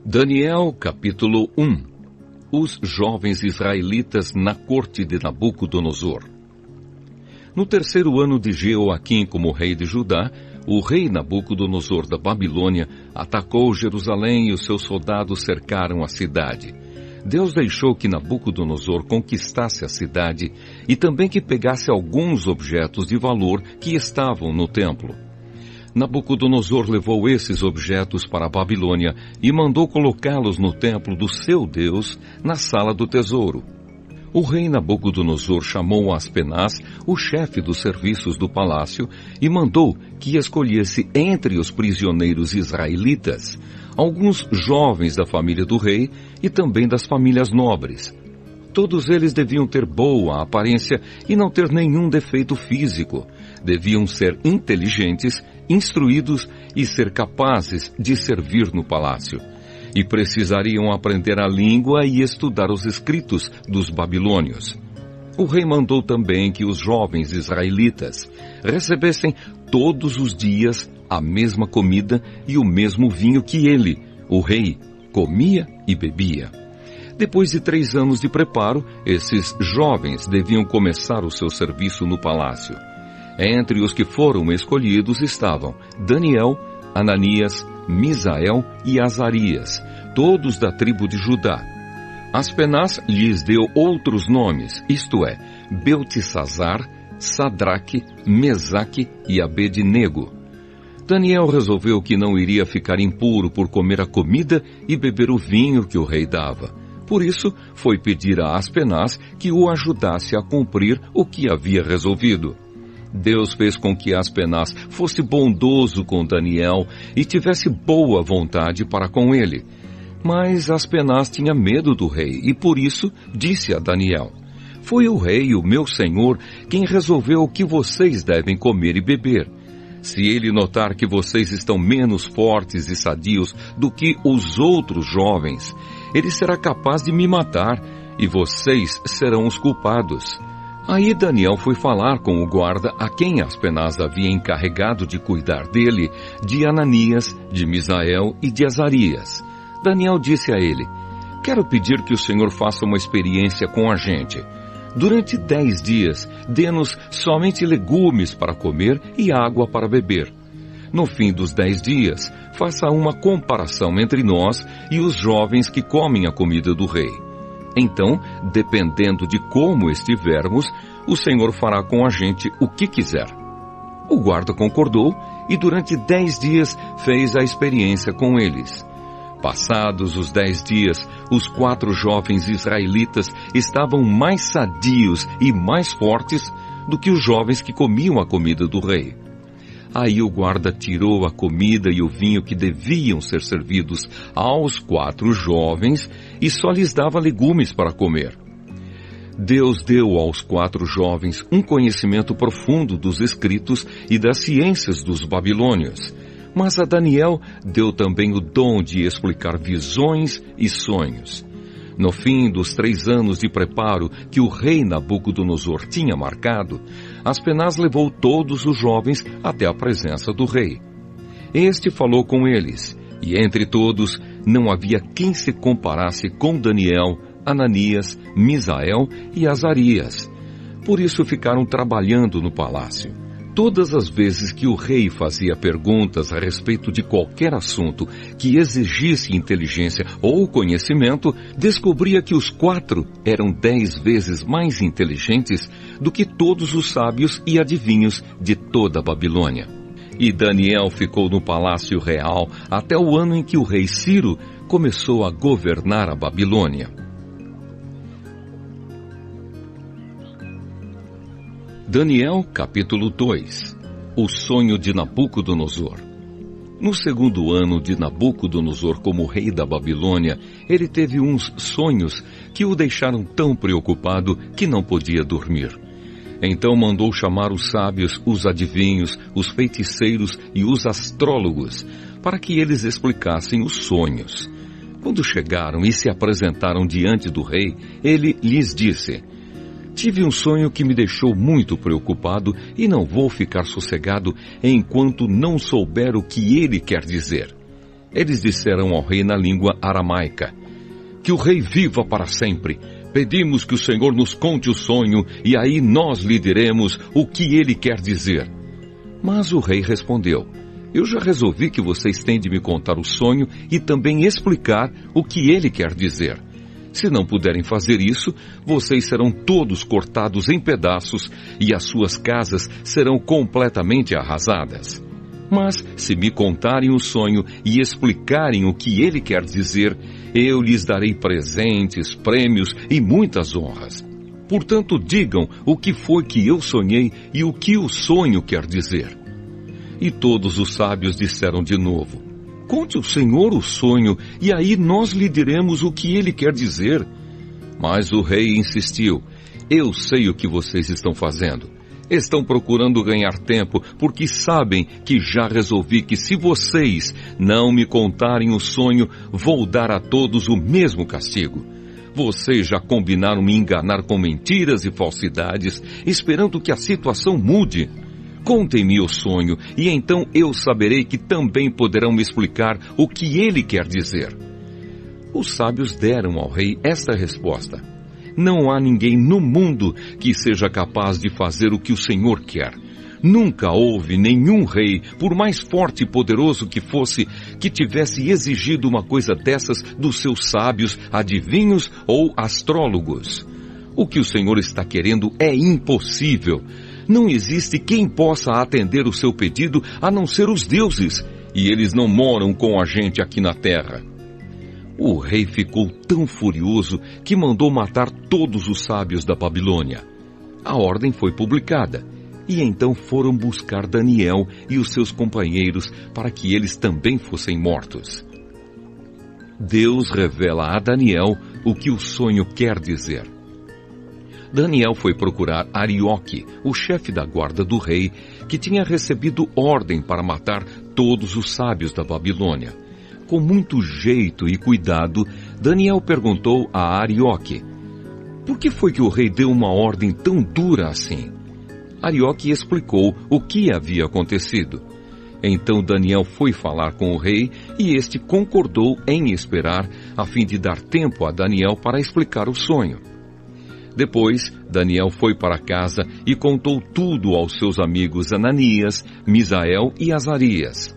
Daniel, capítulo 1. Os jovens israelitas na corte de Nabucodonosor. No terceiro ano de Jeoaquim como rei de Judá, o rei Nabucodonosor da Babilônia atacou Jerusalém e os seus soldados cercaram a cidade. Deus deixou que Nabucodonosor conquistasse a cidade e também que pegasse alguns objetos de valor que estavam no templo. Nabucodonosor levou esses objetos para a Babilônia e mandou colocá-los no templo do seu Deus, na sala do tesouro. O rei Nabucodonosor chamou Aspenaz, o chefe dos serviços do palácio, e mandou que escolhesse entre os prisioneiros israelitas alguns jovens da família do rei e também das famílias nobres. Todos eles deviam ter boa aparência e não ter nenhum defeito físico. Deviam ser inteligentes, instruídos e ser capazes de servir no palácio. E precisariam aprender a língua e estudar os escritos dos babilônios. O rei mandou também que os jovens israelitas recebessem todos os dias a mesma comida e o mesmo vinho que ele, o rei, comia e bebia. Depois de 3 anos de preparo, esses jovens deviam começar o seu serviço no palácio. Entre os que foram escolhidos estavam Daniel, Ananias, Misael e Azarias, todos da tribo de Judá. Aspenaz lhes deu outros nomes, isto é, Beltesazar, Sadraque, Mesaque e Abednego. Daniel resolveu que não iria ficar impuro por comer a comida e beber o vinho que o rei dava. Por isso, foi pedir a Aspenaz que o ajudasse a cumprir o que havia resolvido. Deus fez com que Aspenaz fosse bondoso com Daniel e tivesse boa vontade para com ele. Mas Aspenaz tinha medo do rei e por isso disse a Daniel: "Foi o rei, o meu senhor, quem resolveu o que vocês devem comer e beber. Se ele notar que vocês estão menos fortes e sadios do que os outros jovens, ele será capaz de me matar e vocês serão os culpados." Aí Daniel foi falar com o guarda a quem Aspenaz havia encarregado de cuidar dele, de Ananias, de Misael e de Azarias. Daniel disse a ele: "Quero pedir que o Senhor faça uma experiência com a gente. Durante 10 dias, dê-nos somente legumes para comer e água para beber. No fim dos 10 dias, faça uma comparação entre nós e os jovens que comem a comida do rei. Então, dependendo de como estivermos, o Senhor fará com a gente o que quiser." O guarda concordou e durante 10 dias fez a experiência com eles. Passados os 10 dias, os 4 jovens israelitas estavam mais sadios e mais fortes do que os jovens que comiam a comida do rei. Aí o guarda tirou a comida e o vinho que deviam ser servidos aos 4 jovens e só lhes dava legumes para comer. Deus deu aos 4 jovens um conhecimento profundo dos escritos e das ciências dos babilônios, mas a Daniel deu também o dom de explicar visões e sonhos. No fim dos 3 anos de preparo que o rei Nabucodonosor tinha marcado, Aspenaz levou todos os jovens até a presença do rei. Este falou com eles, e entre todos não havia quem se comparasse com Daniel, Ananias, Misael e Azarias. Por isso ficaram trabalhando no palácio. Todas as vezes que o rei fazia perguntas a respeito de qualquer assunto que exigisse inteligência ou conhecimento, descobria que os 4 eram 10 vezes mais inteligentes do que todos os sábios e adivinhos de toda a Babilônia. E Daniel ficou no palácio real até o ano em que o rei Ciro começou a governar a Babilônia. Daniel, capítulo 2. O sonho de Nabucodonosor. No segundo ano de Nabucodonosor como rei da Babilônia, ele teve uns sonhos que o deixaram tão preocupado que não podia dormir. Então mandou chamar os sábios, os adivinhos, os feiticeiros e os astrólogos, para que eles explicassem os sonhos. Quando chegaram e se apresentaram diante do rei, ele lhes disse: "Tive um sonho que me deixou muito preocupado e não vou ficar sossegado enquanto não souber o que ele quer dizer." Eles disseram ao rei na língua aramaica: que o rei viva para sempre. Pedimos que o Senhor nos conte o sonho, e aí nós lhe diremos o que ele quer dizer. Mas o rei respondeu: eu já resolvi que vocês têm de me contar o sonho e também explicar o que ele quer dizer. Se não puderem fazer isso, vocês serão todos cortados em pedaços e as suas casas serão completamente arrasadas. Mas, se me contarem o sonho e explicarem o que ele quer dizer, eu lhes darei presentes, prêmios e muitas honras. Portanto, digam o que foi que eu sonhei e o que o sonho quer dizer. E todos os sábios disseram de novo: conte ao Senhor o sonho, e aí nós lhe diremos o que ele quer dizer. Mas o rei insistiu: eu sei o que vocês estão fazendo. Estão procurando ganhar tempo, porque sabem que já resolvi que se vocês não me contarem o sonho, vou dar a todos o mesmo castigo. Vocês já combinaram me enganar com mentiras e falsidades, esperando que a situação mude. Contem-me o sonho, e então eu saberei que também poderão me explicar o que ele quer dizer. Os sábios deram ao rei esta resposta: não há ninguém no mundo que seja capaz de fazer o que o Senhor quer. Nunca houve nenhum rei, por mais forte e poderoso que fosse, que tivesse exigido uma coisa dessas dos seus sábios, adivinhos ou astrólogos. O que o Senhor está querendo é impossível. Não existe quem possa atender o seu pedido a não ser os deuses, e eles não moram com a gente aqui na terra. O rei ficou tão furioso que mandou matar todos os sábios da Babilônia. A ordem foi publicada, e então foram buscar Daniel e os seus companheiros para que eles também fossem mortos. Deus revela a Daniel o que o sonho quer dizer. Daniel foi procurar Arioque, o chefe da guarda do rei, que tinha recebido ordem para matar todos os sábios da Babilônia. Com muito jeito e cuidado, Daniel perguntou a Arioque: por que foi que o rei deu uma ordem tão dura assim? Arioque explicou o que havia acontecido. Então Daniel foi falar com o rei e este concordou em esperar, a fim de dar tempo a Daniel para explicar o sonho. Depois, Daniel foi para casa e contou tudo aos seus amigos Ananias, Misael e Azarias.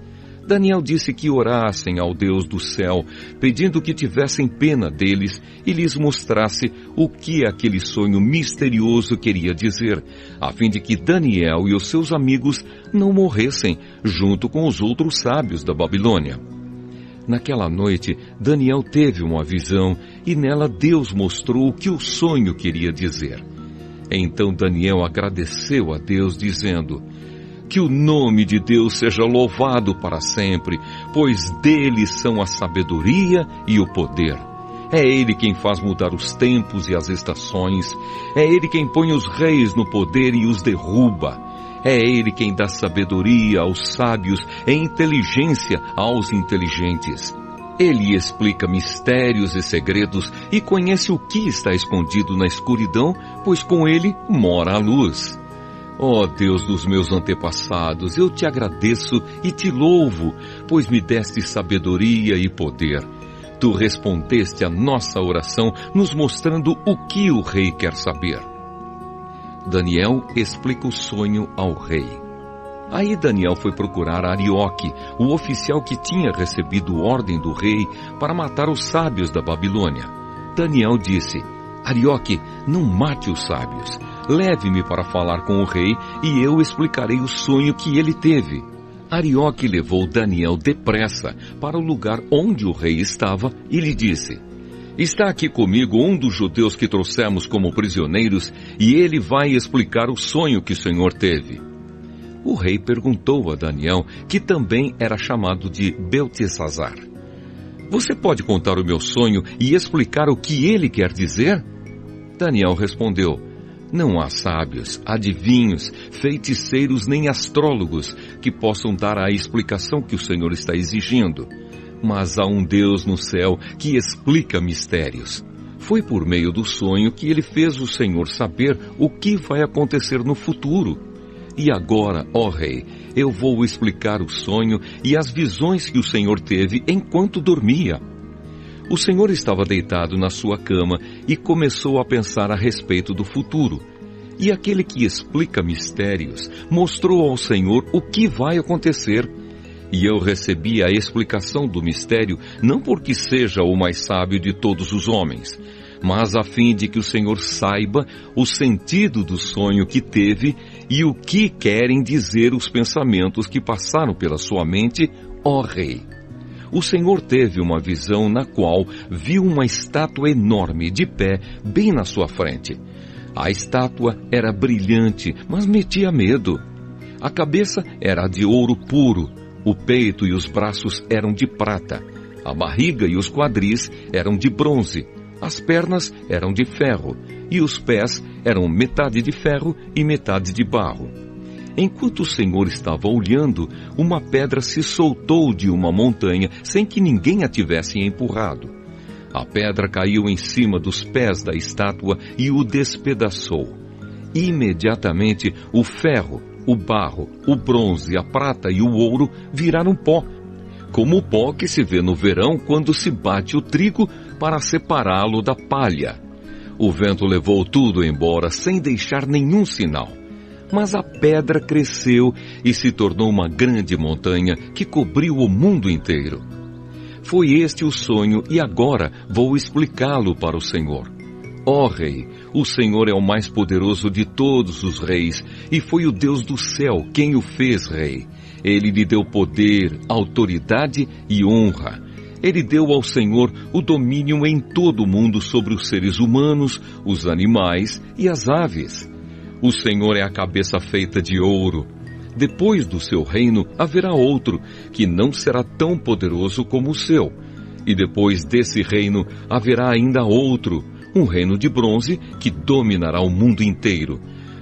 Daniel disse que orassem ao Deus do céu, pedindo que tivessem pena deles e lhes mostrasse o que aquele sonho misterioso queria dizer, a fim de que Daniel e os seus amigos não morressem junto com os outros sábios da Babilônia. Naquela noite, Daniel teve uma visão e nela Deus mostrou o que o sonho queria dizer. Então Daniel agradeceu a Deus, dizendo: que o nome de Deus seja louvado para sempre, pois dele são a sabedoria e o poder. É ele quem faz mudar os tempos e as estações. É ele quem põe os reis no poder e os derruba. É ele quem dá sabedoria aos sábios e inteligência aos inteligentes. Ele explica mistérios e segredos e conhece o que está escondido na escuridão, pois com ele mora a luz. Ó Deus dos meus antepassados, eu te agradeço e te louvo, pois me deste sabedoria e poder. Tu respondeste a nossa oração, nos mostrando o que o rei quer saber. Daniel explica o sonho ao rei. Aí Daniel foi procurar Arioque, o oficial que tinha recebido ordem do rei para matar os sábios da Babilônia. Daniel disse: Arioque, não mate os sábios. Leve-me para falar com o rei e eu explicarei o sonho que ele teve. Arioque levou Daniel depressa para o lugar onde o rei estava e lhe disse: está aqui comigo um dos judeus que trouxemos como prisioneiros e ele vai explicar o sonho que o Senhor teve. O rei perguntou a Daniel, que também era chamado de Beltesazar: você pode contar o meu sonho e explicar o que ele quer dizer? Daniel respondeu: não há sábios, adivinhos, feiticeiros nem astrólogos que possam dar a explicação que o Senhor está exigindo. Mas há um Deus no céu que explica mistérios. Foi por meio do sonho que ele fez o Senhor saber o que vai acontecer no futuro. E agora, ó rei, eu vou explicar o sonho e as visões que o Senhor teve enquanto dormia. O Senhor estava deitado na sua cama e começou a pensar a respeito do futuro. E aquele que explica mistérios mostrou ao Senhor o que vai acontecer. E eu recebi a explicação do mistério não porque seja o mais sábio de todos os homens, mas a fim de que o Senhor saiba o sentido do sonho que teve e o que querem dizer os pensamentos que passaram pela sua mente, ó rei. O Senhor teve uma visão na qual viu uma estátua enorme de pé bem na sua frente. A estátua era brilhante, mas metia medo. A cabeça era de ouro puro, o peito e os braços eram de prata, a barriga e os quadris eram de bronze, as pernas eram de ferro, e os pés eram metade de ferro e metade de barro. Enquanto o Senhor estava olhando, uma pedra se soltou de uma montanha sem que ninguém a tivesse empurrado. A pedra caiu em cima dos pés da estátua e o despedaçou. Imediatamente, o ferro, o barro, o bronze, a prata e o ouro viraram pó, como o pó que se vê no verão quando se bate o trigo para separá-lo da palha. O vento levou tudo embora sem deixar nenhum sinal. Mas a pedra cresceu e se tornou uma grande montanha que cobriu o mundo inteiro. Foi este o sonho e agora vou explicá-lo para o Senhor. Ó Rei, o Senhor é o mais poderoso de todos os reis e foi o Deus do céu quem o fez rei. Ele lhe deu poder, autoridade e honra. Ele deu ao Senhor o domínio em todo o mundo sobre os seres humanos, os animais e as aves. O Senhor é a cabeça feita de ouro. Depois do seu reino haverá outro, que não será tão poderoso como o seu. E depois desse reino haverá ainda outro, um reino de bronze que dominará o mundo inteiro.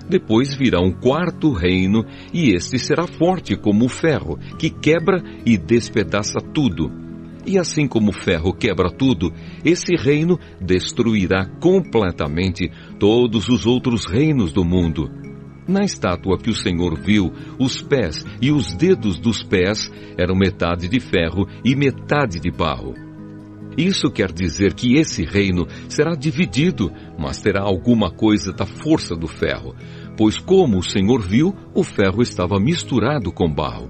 Depois virá um quarto reino, e este será forte como o ferro, que quebra e despedaça tudo. E assim como o ferro quebra tudo, esse reino destruirá completamente todos os outros reinos do mundo. Na estátua que o Senhor viu, os pés e os dedos dos pés eram metade de ferro e metade de barro. Isso quer dizer que esse reino será dividido, mas terá alguma coisa da força do ferro, pois como o Senhor viu, o ferro estava misturado com barro.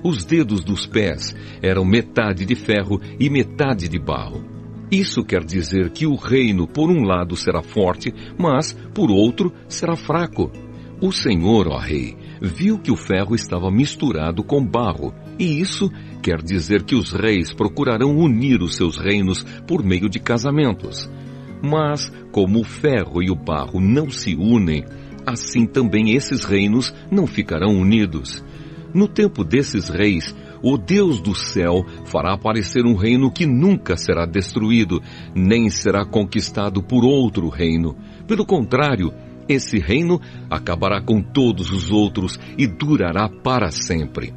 Os dedos dos pés eram metade de ferro e metade de barro. Isso quer dizer que o reino, por um lado, será forte, mas, por outro, será fraco. O Senhor, ó Rei, viu que o ferro estava misturado com barro, e isso quer dizer que os reis procurarão unir os seus reinos por meio de casamentos. Mas, como o ferro e o barro não se unem, assim também esses reinos não ficarão unidos. No tempo desses reis, o Deus do céu fará aparecer um reino que nunca será destruído, nem será conquistado por outro reino. Pelo contrário, esse reino acabará com todos os outros e durará para sempre.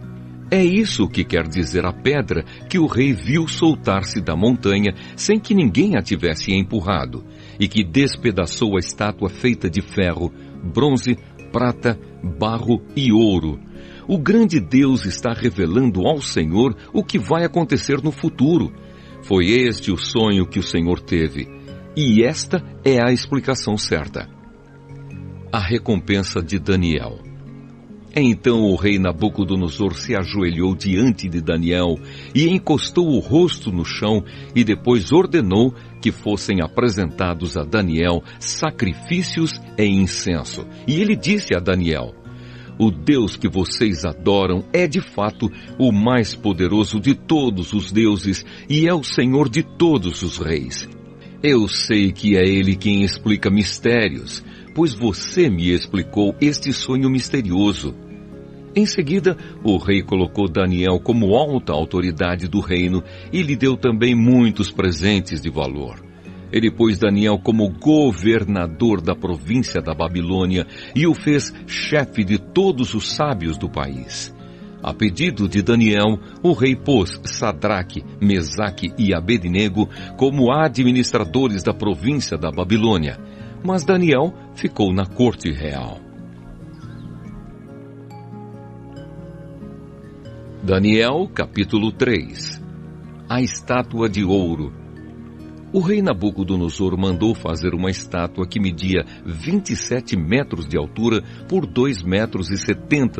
É isso que quer dizer a pedra que o rei viu soltar-se da montanha sem que ninguém a tivesse empurrado, e que despedaçou a estátua feita de ferro, bronze, prata, barro e ouro. O grande Deus está revelando ao Senhor o que vai acontecer no futuro. Foi este o sonho que o Senhor teve, e esta é a explicação certa. A recompensa de Daniel. Então o rei Nabucodonosor se ajoelhou diante de Daniel e encostou o rosto no chão e depois ordenou que fossem apresentados a Daniel sacrifícios e incenso. E ele disse a Daniel: o Deus que vocês adoram é de fato o mais poderoso de todos os deuses e é o Senhor de todos os reis. Eu sei que é Ele quem explica mistérios, pois você me explicou este sonho misterioso. Em seguida, o rei colocou Daniel como alta autoridade do reino e lhe deu também muitos presentes de valor. Ele pôs Daniel como governador da província da Babilônia e o fez chefe de todos os sábios do país. A pedido de Daniel, o rei pôs Sadraque, Mesaque e Abednego como administradores da província da Babilônia, mas Daniel ficou na corte real. Daniel, capítulo 3. A estátua de ouro. O rei Nabucodonosor mandou fazer uma estátua que media 27 metros de altura por 2,70 metros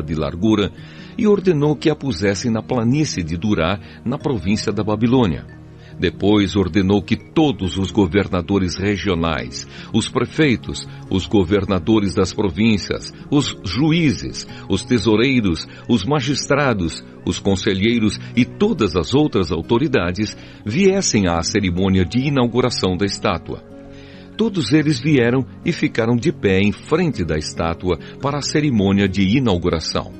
de largura e ordenou que a pusessem na planície de Durá, na província da Babilônia. Depois ordenou que todos os governadores regionais, os prefeitos, os governadores das províncias, os juízes, os tesoureiros, os magistrados, os conselheiros e todas as outras autoridades viessem à cerimônia de inauguração da estátua. Todos eles vieram e ficaram de pé em frente da estátua para a cerimônia de inauguração.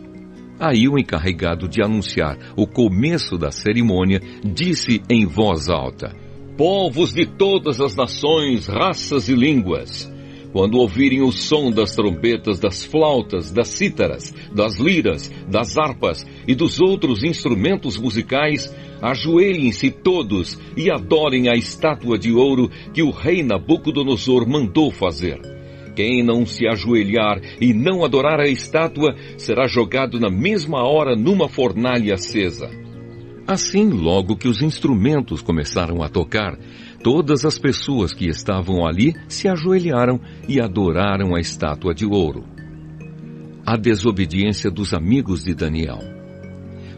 Aí o encarregado de anunciar o começo da cerimônia disse em voz alta: povos de todas as nações, raças e línguas, quando ouvirem o som das trombetas, das flautas, das cítaras, das liras, das harpas e dos outros instrumentos musicais, ajoelhem-se todos e adorem a estátua de ouro que o rei Nabucodonosor mandou fazer. Quem não se ajoelhar e não adorar a estátua será jogado na mesma hora numa fornalha acesa. Assim, logo que os instrumentos começaram a tocar, todas as pessoas que estavam ali se ajoelharam e adoraram a estátua de ouro. A desobediência dos amigos de Daniel.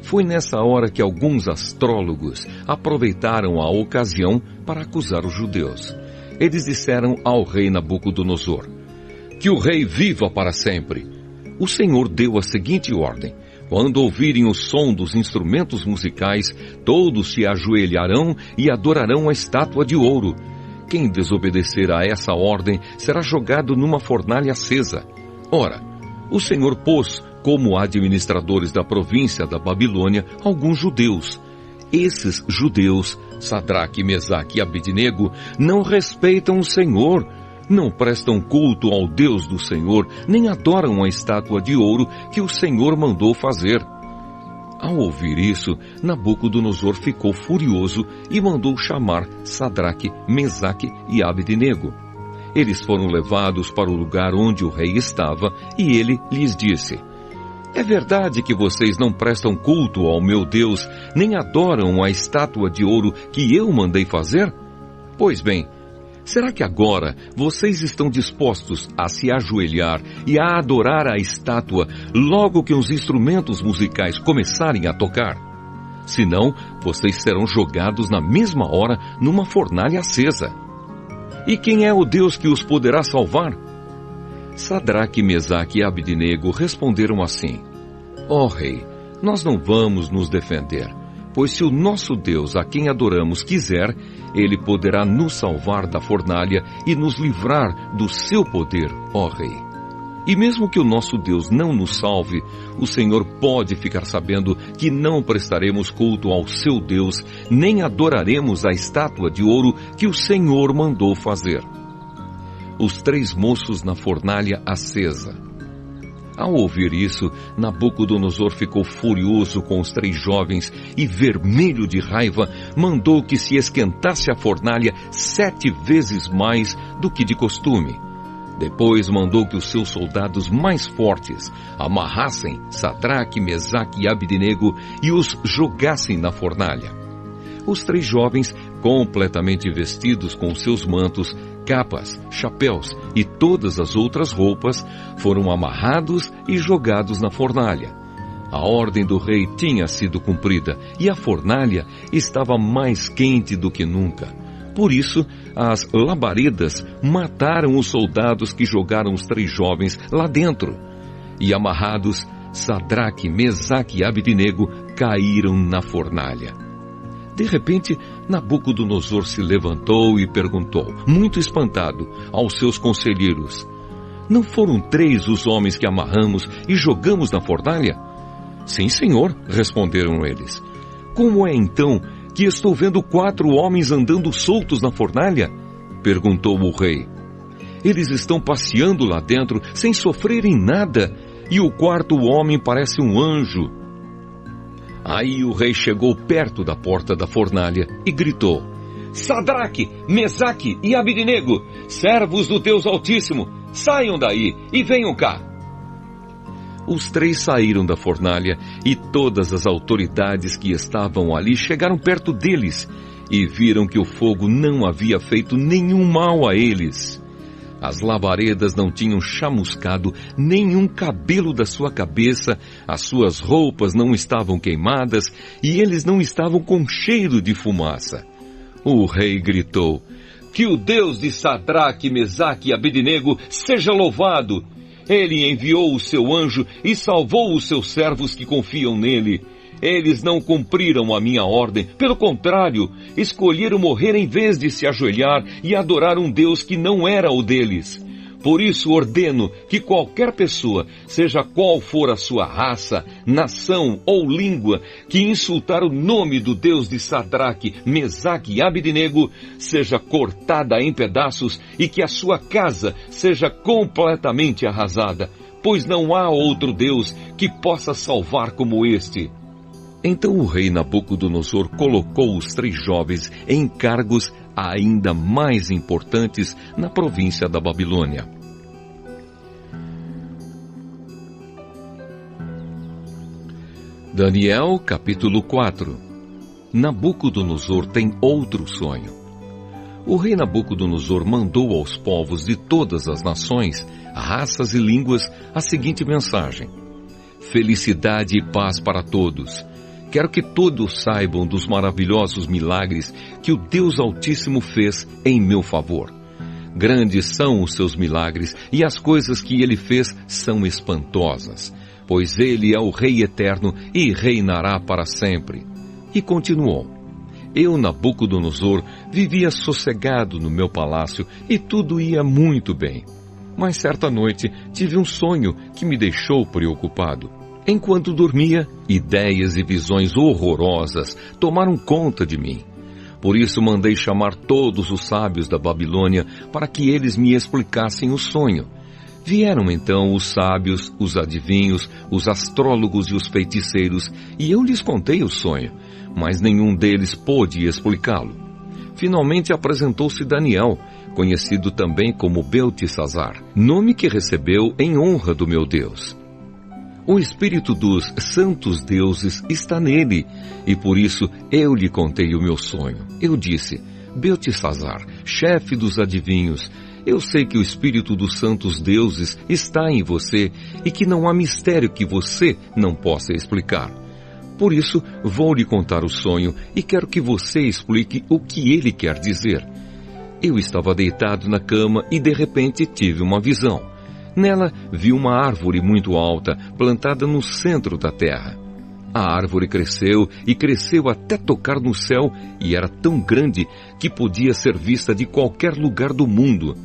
Foi nessa hora que alguns astrólogos aproveitaram a ocasião para acusar os judeus. Eles disseram ao rei Nabucodonosor: que o rei viva para sempre. O Senhor deu a seguinte ordem: quando ouvirem o som dos instrumentos musicais, todos se ajoelharão e adorarão a estátua de ouro. Quem desobedecer a essa ordem será jogado numa fornalha acesa. Ora, o Senhor pôs como administradores da província da Babilônia alguns judeus. Esses judeus, Sadraque, Mesaque e Abednego, não respeitam o Senhor, não prestam culto ao Deus do Senhor, nem adoram a estátua de ouro que o Senhor mandou fazer. Ao ouvir isso, Nabucodonosor ficou furioso e mandou chamar Sadraque, Mesaque e Abednego. Eles foram levados para o lugar onde o rei estava e ele lhes disse: é verdade que vocês não prestam culto ao meu Deus, nem adoram a estátua de ouro que eu mandei fazer? Pois bem, será que agora vocês estão dispostos a se ajoelhar e a adorar a estátua logo que os instrumentos musicais começarem a tocar? Senão, vocês serão jogados na mesma hora numa fornalha acesa. E quem é o Deus que os poderá salvar? Sadraque, Mesaque e Abednego responderam assim: ó rei, nós não vamos nos defender, pois se o nosso Deus, a quem adoramos, quiser, ele poderá nos salvar da fornalha e nos livrar do seu poder, ó rei. E mesmo que o nosso Deus não nos salve, o Senhor pode ficar sabendo que não prestaremos culto ao seu Deus, nem adoraremos a estátua de ouro que o Senhor mandou fazer. Os 3 moços na fornalha acesa. Ao ouvir isso, Nabucodonosor ficou furioso com os 3 jovens e, vermelho de raiva, mandou que se esquentasse a fornalha 7 vezes mais do que de costume. Depois mandou que os seus soldados mais fortes amarrassem Sadraque, Mesaque e Abednego e os jogassem na fornalha. Os 3 jovens, completamente vestidos com seus mantos, capas, chapéus e todas as outras roupas, foram amarrados e jogados na fornalha. A ordem do rei tinha sido cumprida e a fornalha estava mais quente do que nunca. Por isso, as labaredas mataram os soldados que jogaram os 3 jovens lá dentro. E amarrados, Sadraque, Mesaque e Abednego caíram na fornalha. De repente, Nabucodonosor se levantou e perguntou, muito espantado, aos seus conselheiros: não foram 3 os homens que amarramos e jogamos na fornalha? Sim, senhor, responderam eles. Como é então que estou vendo 4 homens andando soltos na fornalha? Perguntou o rei. Eles estão passeando lá dentro sem sofrerem nada, e o 4º homem parece um anjo. Aí o rei chegou perto da porta da fornalha e gritou: Sadraque, Mesaque e Abednego, servos do Deus Altíssimo, saiam daí e venham cá. os 3 saíram da fornalha e todas as autoridades que estavam ali chegaram perto deles e viram que o fogo não havia feito nenhum mal a eles. As labaredas não tinham chamuscado nenhum cabelo da sua cabeça, as suas roupas não estavam queimadas e eles não estavam com cheiro de fumaça. O rei gritou: "Que o Deus de Sadraque, Mesaque e Abednego seja louvado! Ele enviou o seu anjo e salvou os seus servos que confiam nele. Eles não cumpriram a minha ordem, pelo contrário, escolheram morrer em vez de se ajoelhar e adorar um Deus que não era o deles. Por isso ordeno que qualquer pessoa, seja qual for a sua raça, nação ou língua, que insultar o nome do Deus de Sadraque, Mesaque e Abednego, seja cortada em pedaços e que a sua casa seja completamente arrasada, pois não há outro Deus que possa salvar como este." Então o rei Nabucodonosor colocou os 3 jovens em cargos ainda mais importantes na província da Babilônia. Daniel, capítulo 4. Nabucodonosor tem outro sonho. O rei Nabucodonosor mandou aos povos de todas as nações, raças e línguas a seguinte mensagem: "Felicidade e paz para todos. Quero que todos saibam dos maravilhosos milagres que o Deus Altíssimo fez em meu favor. Grandes são os seus milagres e as coisas que ele fez são espantosas, pois ele é o Rei eterno e reinará para sempre." E continuou: "Eu, Nabucodonosor, vivia sossegado no meu palácio e tudo ia muito bem. Mas certa noite tive um sonho que me deixou preocupado. Enquanto dormia, ideias e visões horrorosas tomaram conta de mim. Por isso mandei chamar todos os sábios da Babilônia para que eles me explicassem o sonho. Vieram então os sábios, os adivinhos, os astrólogos e os feiticeiros, e eu lhes contei o sonho, mas nenhum deles pôde explicá-lo. Finalmente apresentou-se Daniel, conhecido também como Beltesazar, nome que recebeu em honra do meu Deus. O espírito dos santos deuses está nele, e por isso eu lhe contei o meu sonho. Eu disse: Beltesazar, chefe dos adivinhos, eu sei que o espírito dos santos deuses está em você e que não há mistério que você não possa explicar. Por isso, vou lhe contar o sonho e quero que você explique o que ele quer dizer. Eu estava deitado na cama e de repente tive uma visão. Nela vi uma árvore muito alta, plantada no centro da terra. A árvore cresceu e cresceu até tocar no céu e era tão grande que podia ser vista de qualquer lugar do mundo.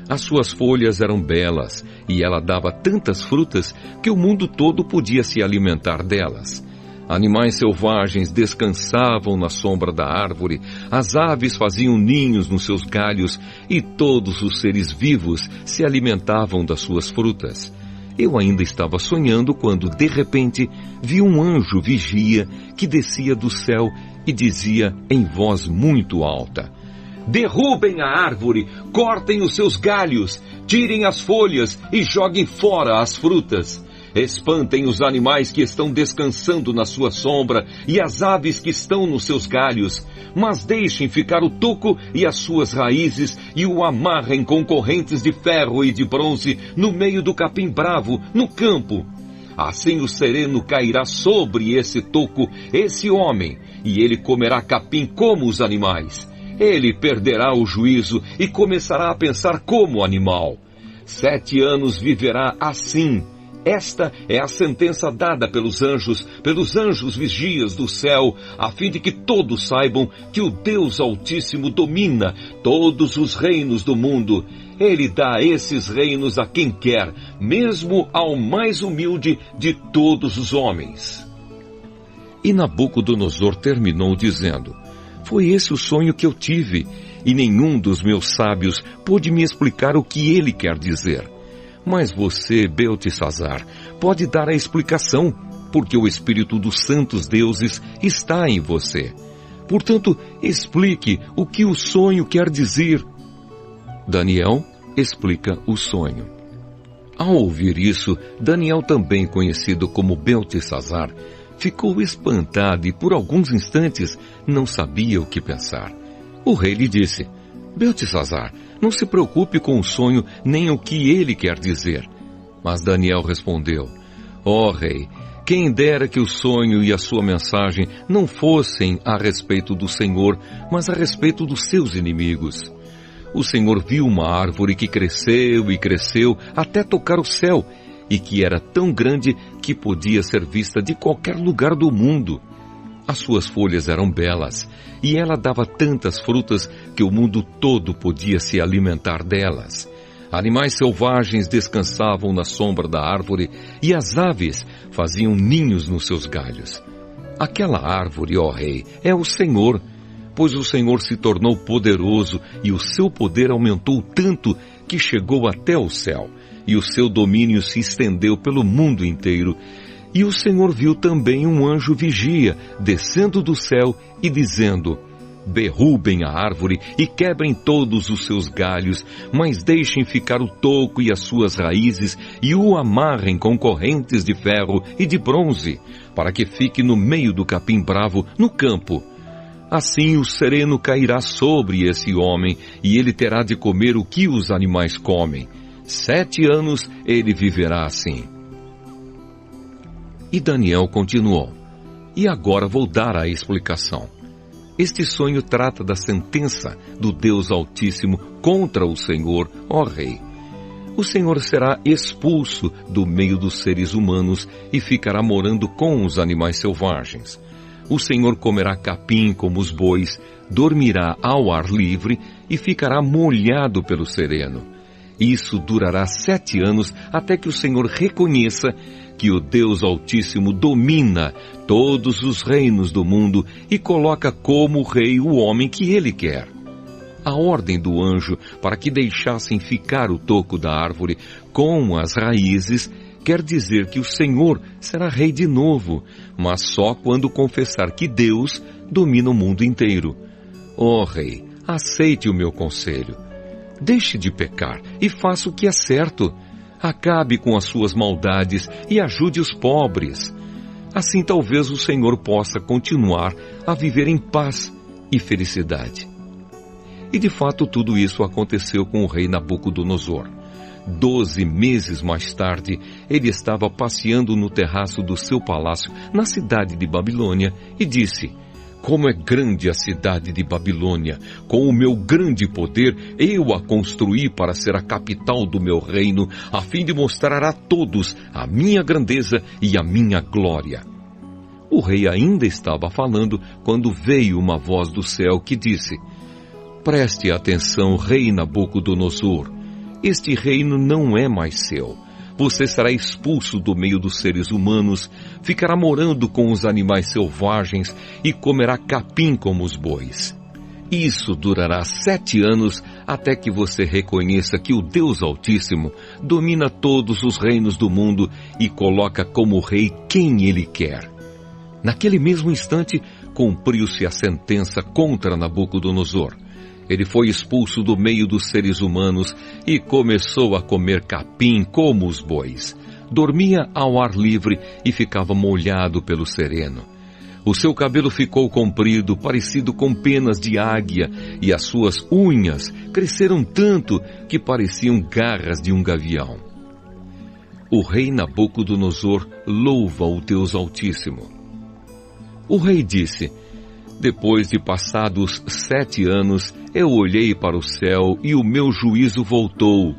As suas folhas eram belas e ela dava tantas frutas que o mundo todo podia se alimentar delas. Animais selvagens descansavam na sombra da árvore, as aves faziam ninhos nos seus galhos e todos os seres vivos se alimentavam das suas frutas. Eu ainda estava sonhando quando, de repente, vi um anjo vigia que descia do céu e dizia em voz muito alta: derrubem a árvore, cortem os seus galhos, tirem as folhas e joguem fora as frutas. Espantem os animais que estão descansando na sua sombra e as aves que estão nos seus galhos, mas deixem ficar o toco e as suas raízes e o amarrem com correntes de ferro e de bronze no meio do capim bravo, no campo. Assim o sereno cairá sobre esse toco, esse homem, e ele comerá capim como os animais. Ele perderá o juízo e começará a pensar como animal. 7 anos viverá assim. Esta é a sentença dada pelos anjos vigias do céu, a fim de que todos saibam que o Deus Altíssimo domina todos os reinos do mundo. Ele dá esses reinos a quem quer, mesmo ao mais humilde de todos os homens. E Nabucodonosor terminou dizendo: foi esse o sonho que eu tive, e nenhum dos meus sábios pôde me explicar o que ele quer dizer. Mas você, Beltesazar, pode dar a explicação, porque o espírito dos santos deuses está em você. Portanto, explique o que o sonho quer dizer. Daniel explica o sonho. Ao ouvir isso, Daniel, também conhecido como Beltesazar, ficou espantado e por alguns instantes não sabia o que pensar. O rei lhe disse: Beltesazar, não se preocupe com o sonho nem o que ele quer dizer. Mas Daniel respondeu: Ó rei, quem dera que o sonho e a sua mensagem não fossem a respeito do Senhor, mas a respeito dos seus inimigos. O Senhor viu uma árvore que cresceu e cresceu até tocar o céu, e que era tão grande que podia ser vista de qualquer lugar do mundo. As suas folhas eram belas, e ela dava tantas frutas que o mundo todo podia se alimentar delas. Animais selvagens descansavam na sombra da árvore, e as aves faziam ninhos nos seus galhos. Aquela árvore, ó rei, é o Senhor, pois o Senhor se tornou poderoso e o seu poder aumentou tanto que chegou até o céu, e o seu domínio se estendeu pelo mundo inteiro. E o Senhor viu também um anjo vigia descendo do céu e dizendo: derrubem a árvore e quebrem todos os seus galhos, mas deixem ficar o toco e as suas raízes e o amarrem com correntes de ferro e de bronze, para que fique no meio do capim bravo no campo. Assim o sereno cairá sobre esse homem, e ele terá de comer o que os animais comem. 7 anos ele viverá assim. E Daniel continuou: e agora vou dar a explicação. Este sonho trata da sentença do Deus Altíssimo contra o Senhor, ó rei. O Senhor será expulso do meio dos seres humanos e ficará morando com os animais selvagens. O Senhor comerá capim como os bois, dormirá ao ar livre e ficará molhado pelo sereno. Isso durará 7 anos até que o Senhor reconheça que o Deus Altíssimo domina todos os reinos do mundo e coloca como rei o homem que ele quer. A ordem do anjo para que deixassem ficar o toco da árvore com as raízes quer dizer que o Senhor será rei de novo, mas só quando confessar que Deus domina o mundo inteiro. Ó rei, aceite o meu conselho. Deixe de pecar e faça o que é certo. Acabe com as suas maldades e ajude os pobres. Assim talvez o Senhor possa continuar a viver em paz e felicidade. E de fato tudo isso aconteceu com o rei Nabucodonosor. 12 meses mais tarde, ele estava passeando no terraço do seu palácio na cidade de Babilônia e disse: como é grande a cidade de Babilônia! Com o meu grande poder, eu a construí para ser a capital do meu reino, a fim de mostrar a todos a minha grandeza e a minha glória. O rei ainda estava falando quando veio uma voz do céu que disse: preste atenção, rei Nabucodonosor. Este reino não é mais seu. Você será expulso do meio dos seres humanos, ficará morando com os animais selvagens e comerá capim como os bois. Isso durará 7 anos até que você reconheça que o Deus Altíssimo domina todos os reinos do mundo e coloca como rei quem ele quer. Naquele mesmo instante, cumpriu-se a sentença contra Nabucodonosor. Ele foi expulso do meio dos seres humanos e começou a comer capim como os bois. Dormia ao ar livre e ficava molhado pelo sereno. O seu cabelo ficou comprido, parecido com penas de águia, e as suas unhas cresceram tanto que pareciam garras de um gavião. O rei Nabucodonosor louva o Deus Altíssimo. O rei disse: depois de passados 7 anos, eu olhei para o céu e o meu juízo voltou.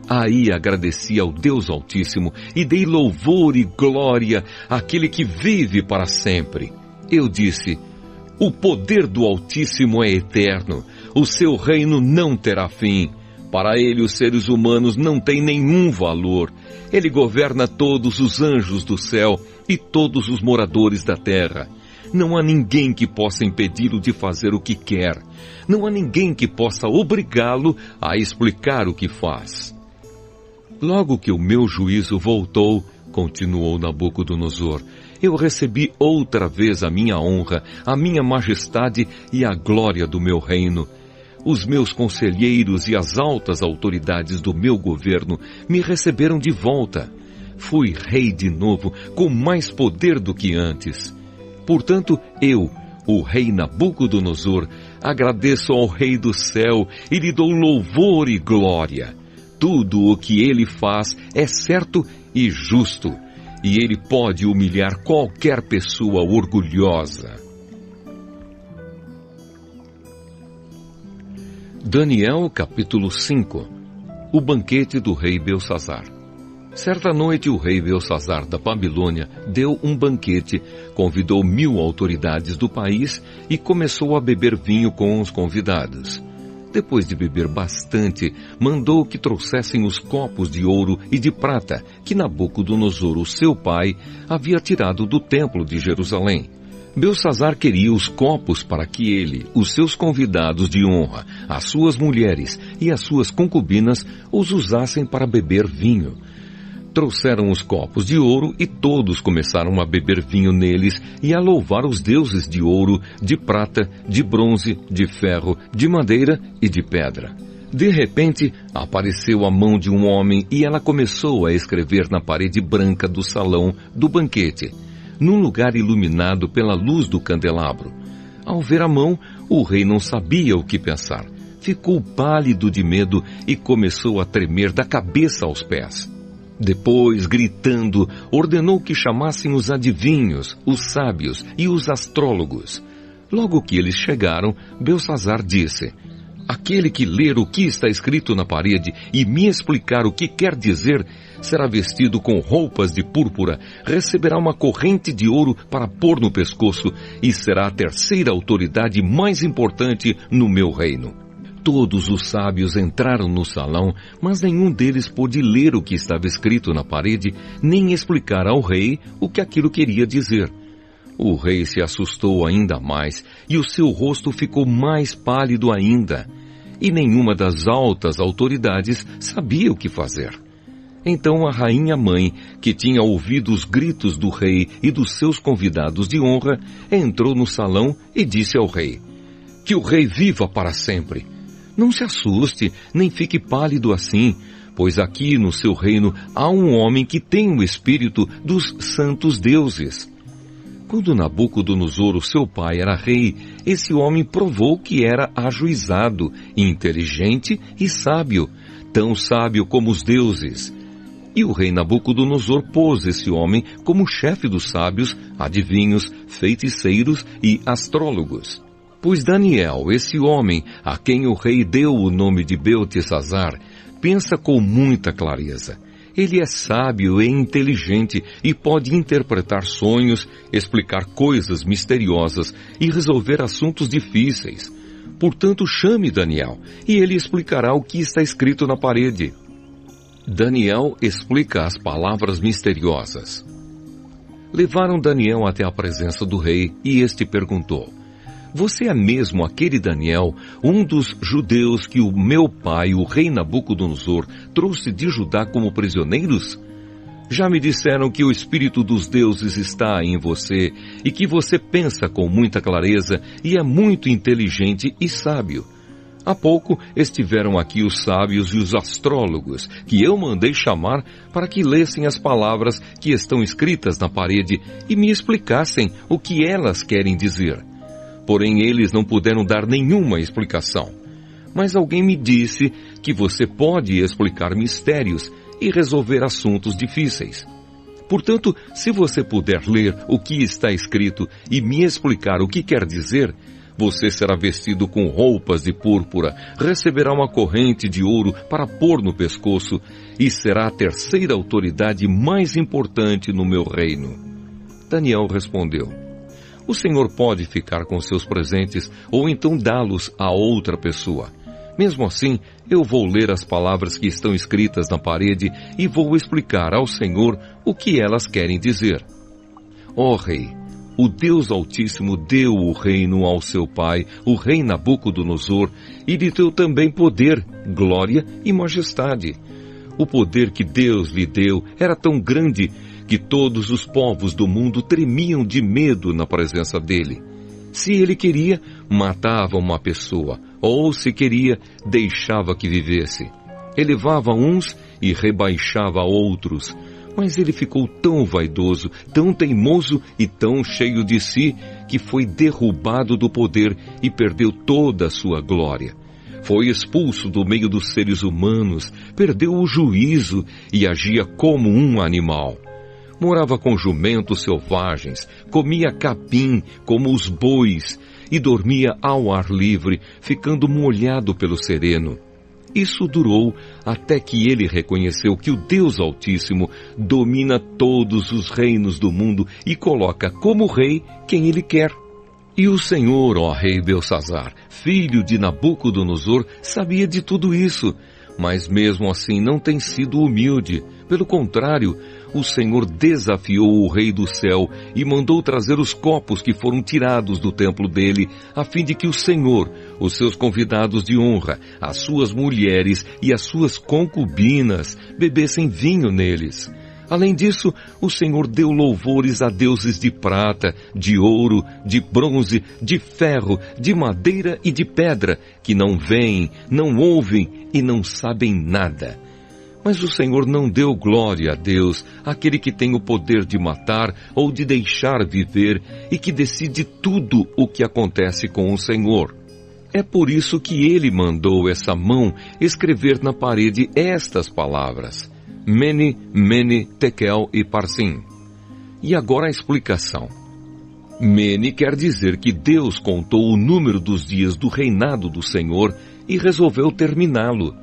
Aí agradeci ao Deus Altíssimo e dei louvor e glória àquele que vive para sempre. Eu disse: o poder do Altíssimo é eterno, o seu reino não terá fim. Para ele os seres humanos não têm nenhum valor. Ele governa todos os anjos do céu e todos os moradores da terra. Não há ninguém que possa impedi-lo de fazer o que quer. Não há ninguém que possa obrigá-lo a explicar o que faz. Logo que o meu juízo voltou, continuou Nabucodonosor, eu recebi outra vez a minha honra, a minha majestade e a glória do meu reino. Os meus conselheiros e as altas autoridades do meu governo me receberam de volta. Fui rei de novo, com mais poder do que antes. Portanto, eu, o rei Nabucodonosor, agradeço ao Rei do céu e lhe dou louvor e glória. Tudo o que ele faz é certo e justo, e ele pode humilhar qualquer pessoa orgulhosa. Daniel capítulo 5. O banquete do rei Belsazar. Certa noite o rei Belsazar da Babilônia deu um banquete, convidou 1000 autoridades do país e começou a beber vinho com os convidados. Depois de beber bastante, mandou que trouxessem os copos de ouro e de prata que Nabucodonosor, o seu pai, havia tirado do templo de Jerusalém. Belsazar queria os copos para que ele, os seus convidados de honra, as suas mulheres e as suas concubinas os usassem para beber vinho. Trouxeram os copos de ouro e todos começaram a beber vinho neles e a louvar os deuses de ouro, de prata, de bronze, de ferro, de madeira e de pedra. De repente, apareceu a mão de um homem e ela começou a escrever na parede branca do salão do banquete, num lugar iluminado pela luz do candelabro. Ao ver a mão, o rei não sabia o que pensar. Ficou pálido de medo e começou a tremer da cabeça aos pés. Depois, gritando, ordenou que chamassem os adivinhos, os sábios e os astrólogos. Logo que eles chegaram, Belsazar disse: aquele que ler o que está escrito na parede e me explicar o que quer dizer, será vestido com roupas de púrpura, receberá uma corrente de ouro para pôr no pescoço e será a terceira autoridade mais importante no meu reino. Todos os sábios entraram no salão, mas nenhum deles pôde ler o que estava escrito na parede, nem explicar ao rei o que aquilo queria dizer. O rei se assustou ainda mais, e o seu rosto ficou mais pálido ainda. E nenhuma das altas autoridades sabia o que fazer. Então a rainha-mãe, que tinha ouvido os gritos do rei e dos seus convidados de honra, entrou no salão e disse ao rei: que o rei viva para sempre! Não se assuste, nem fique pálido assim, pois aqui no seu reino há um homem que tem o espírito dos santos deuses. Quando Nabucodonosor, o seu pai, era rei, esse homem provou que era ajuizado, inteligente e sábio, tão sábio como os deuses. E o rei Nabucodonosor pôs esse homem como chefe dos sábios, adivinhos, feiticeiros e astrólogos. Pois Daniel, esse homem, a quem o rei deu o nome de Beltesazar, pensa com muita clareza. Ele é sábio e inteligente e pode interpretar sonhos, explicar coisas misteriosas e resolver assuntos difíceis. Portanto, chame Daniel e ele explicará o que está escrito na parede. Daniel explica as palavras misteriosas. Levaram Daniel até a presença do rei e este perguntou: você é mesmo aquele Daniel, um dos judeus que o meu pai, o rei Nabucodonosor, trouxe de Judá como prisioneiros? Já me disseram que o espírito dos deuses está em você e que você pensa com muita clareza e é muito inteligente e sábio. Há pouco estiveram aqui os sábios e os astrólogos, que eu mandei chamar para que lessem as palavras que estão escritas na parede e me explicassem o que elas querem dizer. Porém, eles não puderam dar nenhuma explicação. Mas alguém me disse que você pode explicar mistérios e resolver assuntos difíceis. Portanto, se você puder ler o que está escrito e me explicar o que quer dizer, você será vestido com roupas de púrpura, receberá uma corrente de ouro para pôr no pescoço e será a terceira autoridade mais importante no meu reino. Daniel respondeu: o Senhor pode ficar com seus presentes ou então dá-los a outra pessoa. Mesmo assim, eu vou ler as palavras que estão escritas na parede e vou explicar ao Senhor o que elas querem dizer. Ó Rei, o Deus Altíssimo deu o reino ao seu pai, o rei Nabucodonosor, e lhe deu também poder, glória e majestade. O poder que Deus lhe deu era tão grande que todos os povos do mundo tremiam de medo na presença dele. Se ele queria, matava uma pessoa, ou, se queria, deixava que vivesse. Elevava uns e rebaixava outros, mas ele ficou tão vaidoso, tão teimoso e tão cheio de si, que foi derrubado do poder e perdeu toda a sua glória. Foi expulso do meio dos seres humanos, perdeu o juízo e agia como um animal. Morava com jumentos selvagens, comia capim como os bois e dormia ao ar livre, ficando molhado pelo sereno. Isso durou até que ele reconheceu que o Deus Altíssimo domina todos os reinos do mundo e coloca como rei quem ele quer. E o Senhor, ó rei Belsazzar, filho de Nabucodonosor, sabia de tudo isso, mas mesmo assim não tem sido humilde. Pelo contrário, o Senhor desafiou o rei do céu e mandou trazer os copos que foram tirados do templo dele, a fim de que o Senhor, os seus convidados de honra, as suas mulheres e as suas concubinas bebessem vinho neles. Além disso, o Senhor deu louvores a deuses de prata, de ouro, de bronze, de ferro, de madeira e de pedra, que não veem, não ouvem e não sabem nada. Mas o Senhor não deu glória a Deus, aquele que tem o poder de matar ou de deixar viver e que decide tudo o que acontece com o Senhor. É por isso que ele mandou essa mão escrever na parede estas palavras: Mene, Mene, Tekel e Parsim. E agora a explicação. Mene quer dizer que Deus contou o número dos dias do reinado do Senhor e resolveu terminá-lo.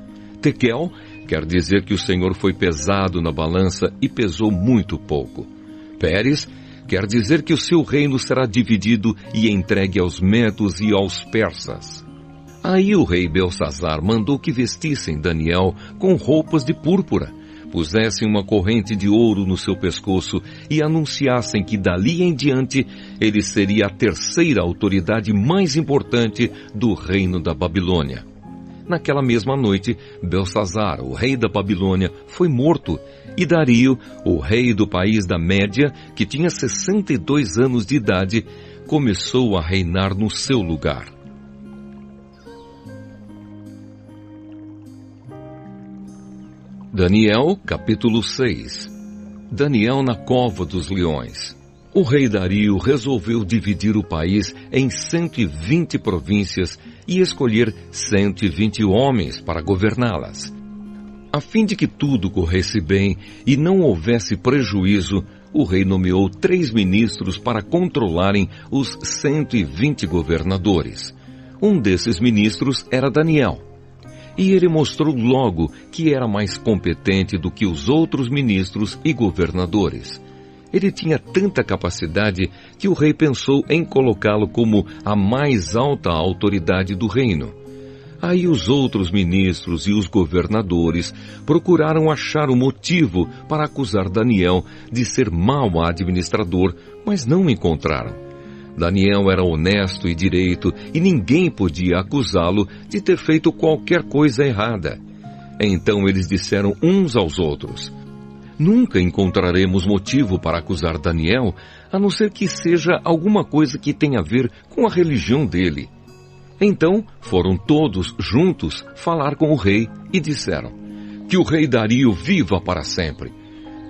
Tekel quer dizer que o Senhor foi pesado na balança e pesou muito pouco. Pérez quer dizer que o seu reino será dividido e entregue aos medos e aos persas. Aí o rei Belsazzar mandou que vestissem Daniel com roupas de púrpura, pusessem uma corrente de ouro no seu pescoço e anunciassem que dali em diante ele seria a terceira autoridade mais importante do reino da Babilônia. Naquela mesma noite, Belsazzar, o rei da Babilônia, foi morto, e Dario, o rei do país da Média, que tinha 62 anos de idade, começou a reinar no seu lugar. Daniel, capítulo 6. Daniel na cova dos leões. O rei Dario resolveu dividir o país em 120 províncias e escolher 120 homens para governá-las. A fim de que tudo corresse bem e não houvesse prejuízo, o rei nomeou 3 ministros para controlarem os 120 governadores. Um desses ministros era Daniel. E ele mostrou logo que era mais competente do que os outros ministros e governadores. Ele tinha tanta capacidade que o rei pensou em colocá-lo como a mais alta autoridade do reino. Aí os outros ministros e os governadores procuraram achar o motivo para acusar Daniel de ser mau administrador, mas não encontraram. Daniel era honesto e direito e ninguém podia acusá-lo de ter feito qualquer coisa errada. Então eles disseram uns aos outros: Nunca encontraremos motivo para acusar Daniel, a não ser que seja alguma coisa que tenha a ver com a religião dele. Então foram todos juntos falar com o rei e disseram: Que o rei Dario viva para sempre.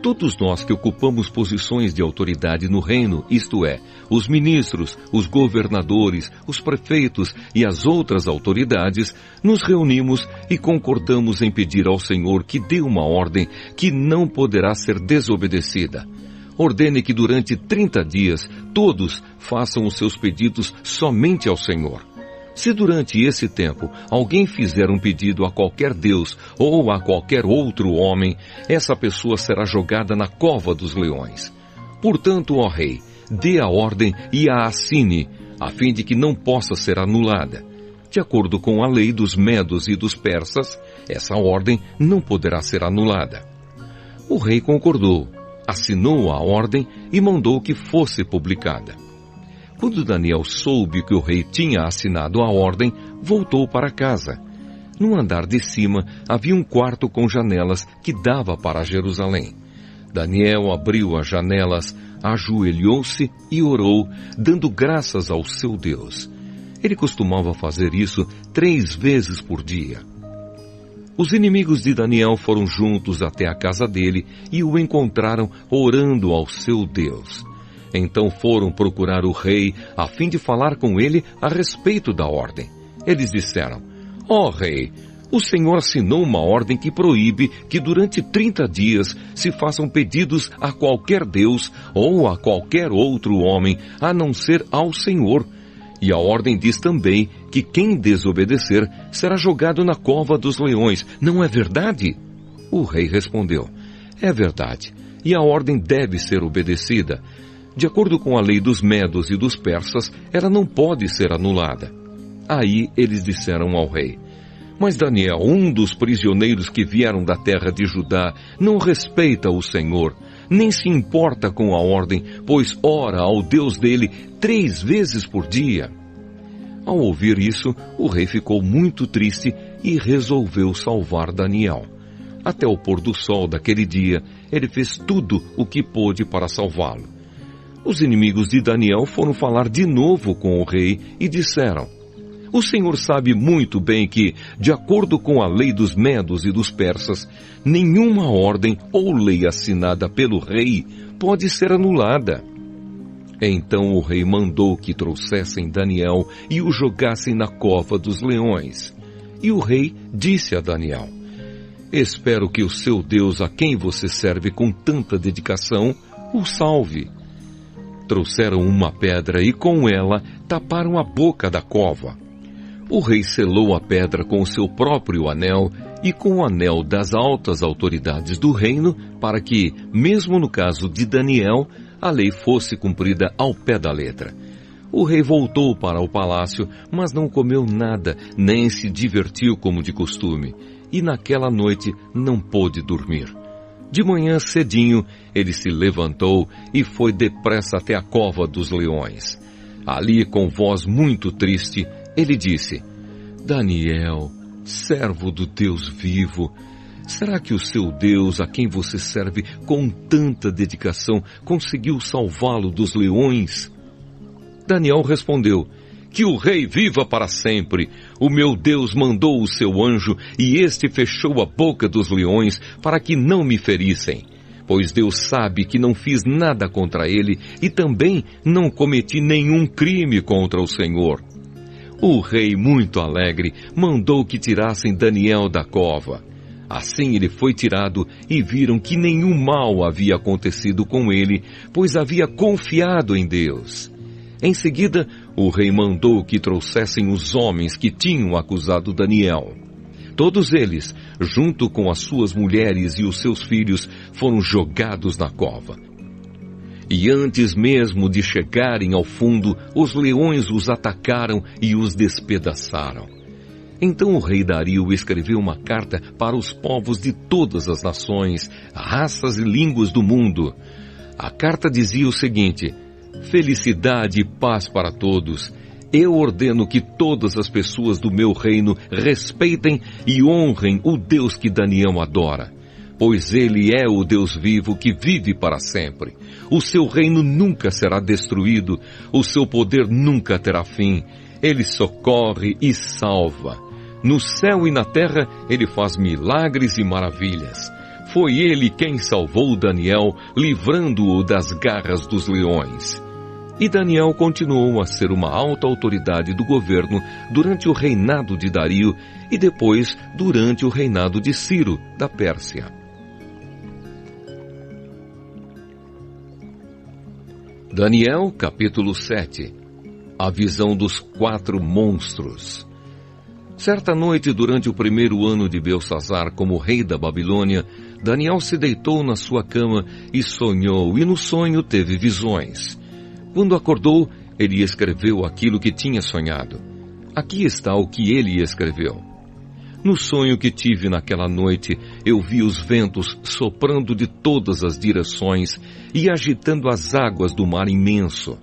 Todos nós que ocupamos posições de autoridade no reino, isto é, os ministros, os governadores, os prefeitos e as outras autoridades, nos reunimos e concordamos em pedir ao Senhor que dê uma ordem que não poderá ser desobedecida. Ordene que durante 30 dias todos façam os seus pedidos somente ao Senhor. Se durante esse tempo alguém fizer um pedido a qualquer Deus ou a qualquer outro homem, essa pessoa será jogada na cova dos leões. Portanto, ó rei, dê a ordem e a assine, a fim de que não possa ser anulada. De acordo com a lei dos medos e dos persas, essa ordem não poderá ser anulada. O rei concordou, assinou a ordem e mandou que fosse publicada. Quando Daniel soube que o rei tinha assinado a ordem, voltou para casa. No andar de cima havia um quarto com janelas que dava para Jerusalém. Daniel abriu as janelas, ajoelhou-se e orou, dando graças ao seu Deus. Ele costumava fazer isso 3 vezes por dia. Os inimigos de Daniel foram juntos até a casa dele e o encontraram orando ao seu Deus. Então foram procurar o rei a fim de falar com ele a respeito da ordem. Eles disseram: Ó rei, o Senhor assinou uma ordem que proíbe que durante 30 dias se façam pedidos a qualquer Deus ou a qualquer outro homem, a não ser ao Senhor. E a ordem diz também que quem desobedecer será jogado na cova dos leões. Não é verdade? O rei respondeu: É verdade, e a ordem deve ser obedecida. De acordo com a lei dos medos e dos persas, ela não pode ser anulada. Aí eles disseram ao rei: Mas Daniel, um dos prisioneiros que vieram da terra de Judá, não respeita o Senhor, nem se importa com a ordem, pois ora ao Deus dele 3 vezes por dia. Ao ouvir isso, o rei ficou muito triste e resolveu salvar Daniel. Até o pôr do sol daquele dia, ele fez tudo o que pôde para salvá-lo. Os inimigos de Daniel foram falar de novo com o rei e disseram: O Senhor sabe muito bem que, de acordo com a lei dos medos e dos persas, nenhuma ordem ou lei assinada pelo rei pode ser anulada. Então o rei mandou que trouxessem Daniel e o jogassem na cova dos leões. E o rei disse a Daniel: Espero que o seu Deus, a quem você serve com tanta dedicação, o salve. Trouxeram uma pedra e com ela taparam a boca da cova. O rei selou a pedra com o seu próprio anel e com o anel das altas autoridades do reino, para que, mesmo no caso de Daniel, a lei fosse cumprida ao pé da letra. O rei voltou para o palácio, mas não comeu nada, nem se divertiu como de costume, e naquela noite não pôde dormir. De manhã cedinho, ele se levantou e foi depressa até a cova dos leões. Ali, com voz muito triste, ele disse: Daniel, servo do Deus vivo, será que o seu Deus, a quem você serve com tanta dedicação, conseguiu salvá-lo dos leões? Daniel respondeu: Que o rei viva para sempre! O meu Deus mandou o seu anjo e este fechou a boca dos leões para que não me ferissem. Pois Deus sabe que não fiz nada contra ele e também não cometi nenhum crime contra o Senhor. O rei, muito alegre, mandou que tirassem Daniel da cova. Assim ele foi tirado e viram que nenhum mal havia acontecido com ele, pois havia confiado em Deus. Em seguida, o rei mandou que trouxessem os homens que tinham acusado Daniel. Todos eles, junto com as suas mulheres e os seus filhos, foram jogados na cova. E antes mesmo de chegarem ao fundo, os leões os atacaram e os despedaçaram. Então o rei Dario escreveu uma carta para os povos de todas as nações, raças e línguas do mundo. A carta dizia o seguinte: Felicidade e paz para todos. Eu ordeno que todas as pessoas do meu reino respeitem e honrem o Deus que Daniel adora, pois ele é o Deus vivo que vive para sempre. O seu reino nunca será destruído, o seu poder nunca terá fim. Ele socorre e salva. No céu e na terra ele faz milagres e maravilhas. Foi ele quem salvou Daniel, livrando-o das garras dos leões. E Daniel continuou a ser uma alta autoridade do governo durante o reinado de Dario e depois durante o reinado de Ciro, da Pérsia. Daniel, capítulo 7. A visão dos 4 monstros. Certa noite, durante o 1º ano de Belsazar como rei da Babilônia, Daniel se deitou na sua cama e sonhou, e no sonho teve visões. Quando acordou, ele escreveu aquilo que tinha sonhado. Aqui está o que ele escreveu. No sonho que tive naquela noite, eu vi os ventos soprando de todas as direções e agitando as águas do mar imenso.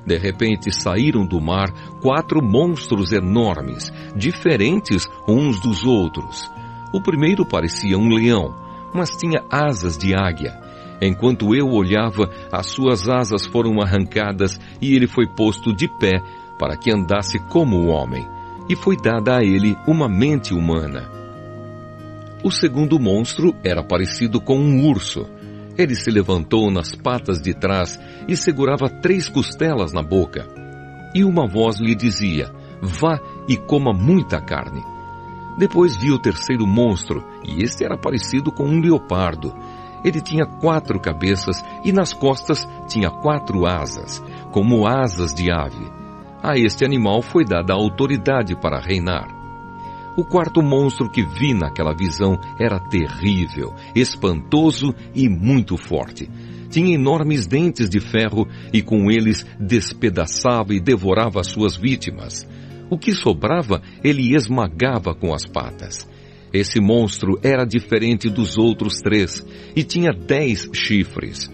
De repente saíram do mar 4 monstros enormes, diferentes uns dos outros. O primeiro parecia um leão, mas tinha asas de águia. Enquanto eu olhava, as suas asas foram arrancadas e ele foi posto de pé, para que andasse como o homem, e foi dada a ele uma mente humana. O segundo monstro era parecido com um urso. Ele se levantou nas patas de trás e segurava 3 costelas na boca. E uma voz lhe dizia: vá e coma muita carne. Depois vi o terceiro monstro, e este era parecido com um leopardo. Ele tinha 4 cabeças e nas costas tinha 4 asas, como asas de ave. A este animal foi dada a autoridade para reinar. O quarto monstro que vi naquela visão era terrível, espantoso e muito forte. Tinha enormes dentes de ferro e com eles despedaçava e devorava suas vítimas. O que sobrava, ele esmagava com as patas. Esse monstro era diferente dos outros 3 e tinha 10 chifres.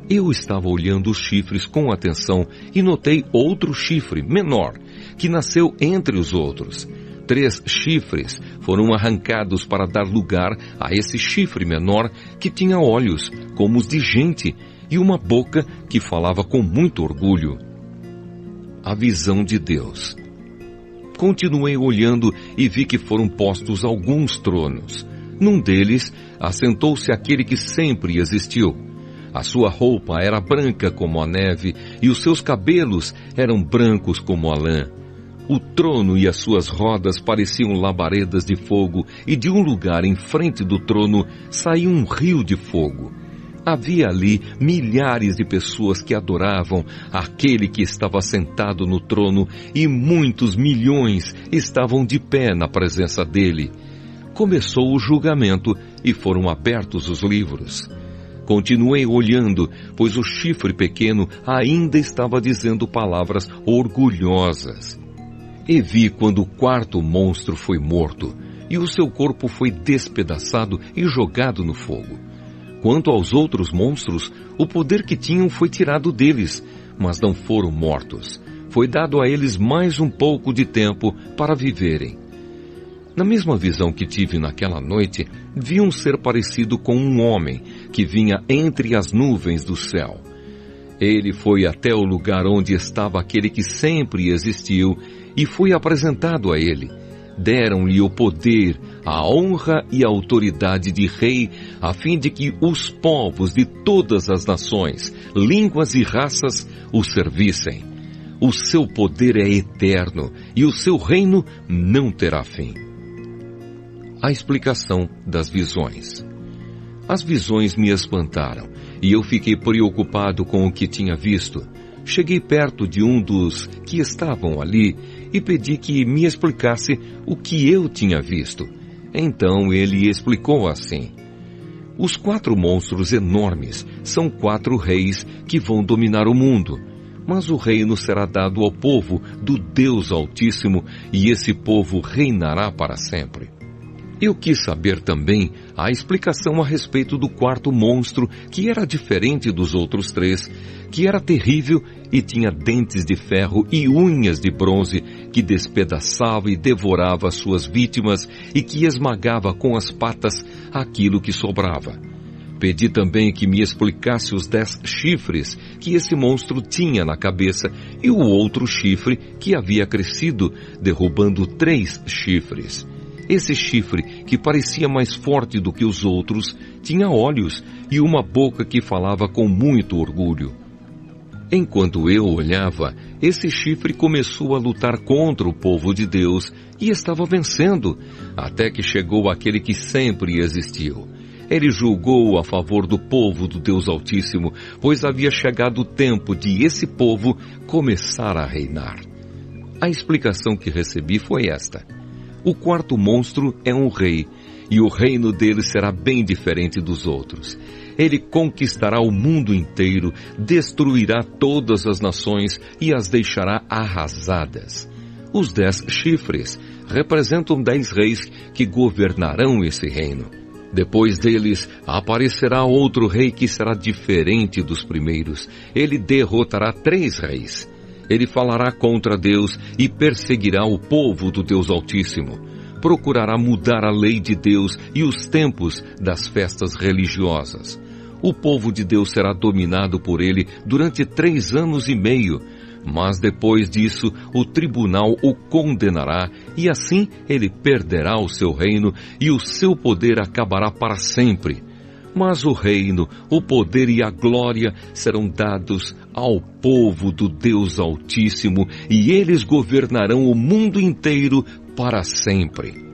Eu estava olhando os chifres com atenção e notei outro chifre, menor, que nasceu entre os outros. 3 chifres foram arrancados para dar lugar a esse chifre menor que tinha olhos como os de gente e uma boca que falava com muito orgulho. A visão de Deus. Continuei olhando e vi que foram postos alguns tronos. Num deles, assentou-se aquele que sempre existiu. A sua roupa era branca como a neve e os seus cabelos eram brancos como a lã. O trono e as suas rodas pareciam labaredas de fogo e de um lugar em frente do trono saía um rio de fogo. Havia ali milhares de pessoas que adoravam aquele que estava sentado no trono e muitos milhões estavam de pé na presença dele. Começou o julgamento e foram abertos os livros. Continuei olhando, pois o chifre pequeno ainda estava dizendo palavras orgulhosas. E vi quando o quarto monstro foi morto, e o seu corpo foi despedaçado e jogado no fogo. Quanto aos outros monstros, o poder que tinham foi tirado deles, mas não foram mortos. Foi dado a eles mais um pouco de tempo para viverem. Na mesma visão que tive naquela noite, vi um ser parecido com um homem que vinha entre as nuvens do céu. Ele foi até o lugar onde estava aquele que sempre existiu e foi apresentado a ele. Deram-lhe o poder, a honra e a autoridade de rei, a fim de que os povos de todas as nações, línguas e raças o servissem. O seu poder é eterno e o seu reino não terá fim. A explicação das visões. As visões me espantaram e eu fiquei preocupado com o que tinha visto. Cheguei perto de um dos que estavam ali e pedi que me explicasse o que eu tinha visto. Então ele explicou assim: os 4 monstros enormes são 4 reis que vão dominar o mundo, mas o reino será dado ao povo do Deus Altíssimo e esse povo reinará para sempre. Eu quis saber também a explicação a respeito do quarto monstro, que era diferente dos outros 3, que era terrível e tinha dentes de ferro e unhas de bronze, que despedaçava e devorava suas vítimas e que esmagava com as patas aquilo que sobrava. Pedi também que me explicasse os 10 chifres que esse monstro tinha na cabeça e o outro chifre que havia crescido, derrubando 3 chifres. Esse chifre, que parecia mais forte do que os outros, tinha olhos e uma boca que falava com muito orgulho. Enquanto eu olhava, esse chifre começou a lutar contra o povo de Deus e estava vencendo, até que chegou aquele que sempre existiu. Ele julgou a favor do povo do Deus Altíssimo, pois havia chegado o tempo de esse povo começar a reinar. A explicação que recebi foi esta: o quarto monstro é um rei, e o reino dele será bem diferente dos outros. Ele conquistará o mundo inteiro, destruirá todas as nações e as deixará arrasadas. Os 10 chifres representam 10 reis que governarão esse reino. Depois deles, aparecerá outro rei que será diferente dos primeiros. Ele derrotará 3 reis. Ele falará contra Deus e perseguirá o povo do Deus Altíssimo. Procurará mudar a lei de Deus e os tempos das festas religiosas. O povo de Deus será dominado por ele durante 3 anos e meio. Mas depois disso, o tribunal o condenará, e assim ele perderá o seu reino, e o seu poder acabará para sempre. Mas o reino, o poder e a glória serão dados ao povo do Deus Altíssimo, e eles governarão o mundo inteiro para sempre.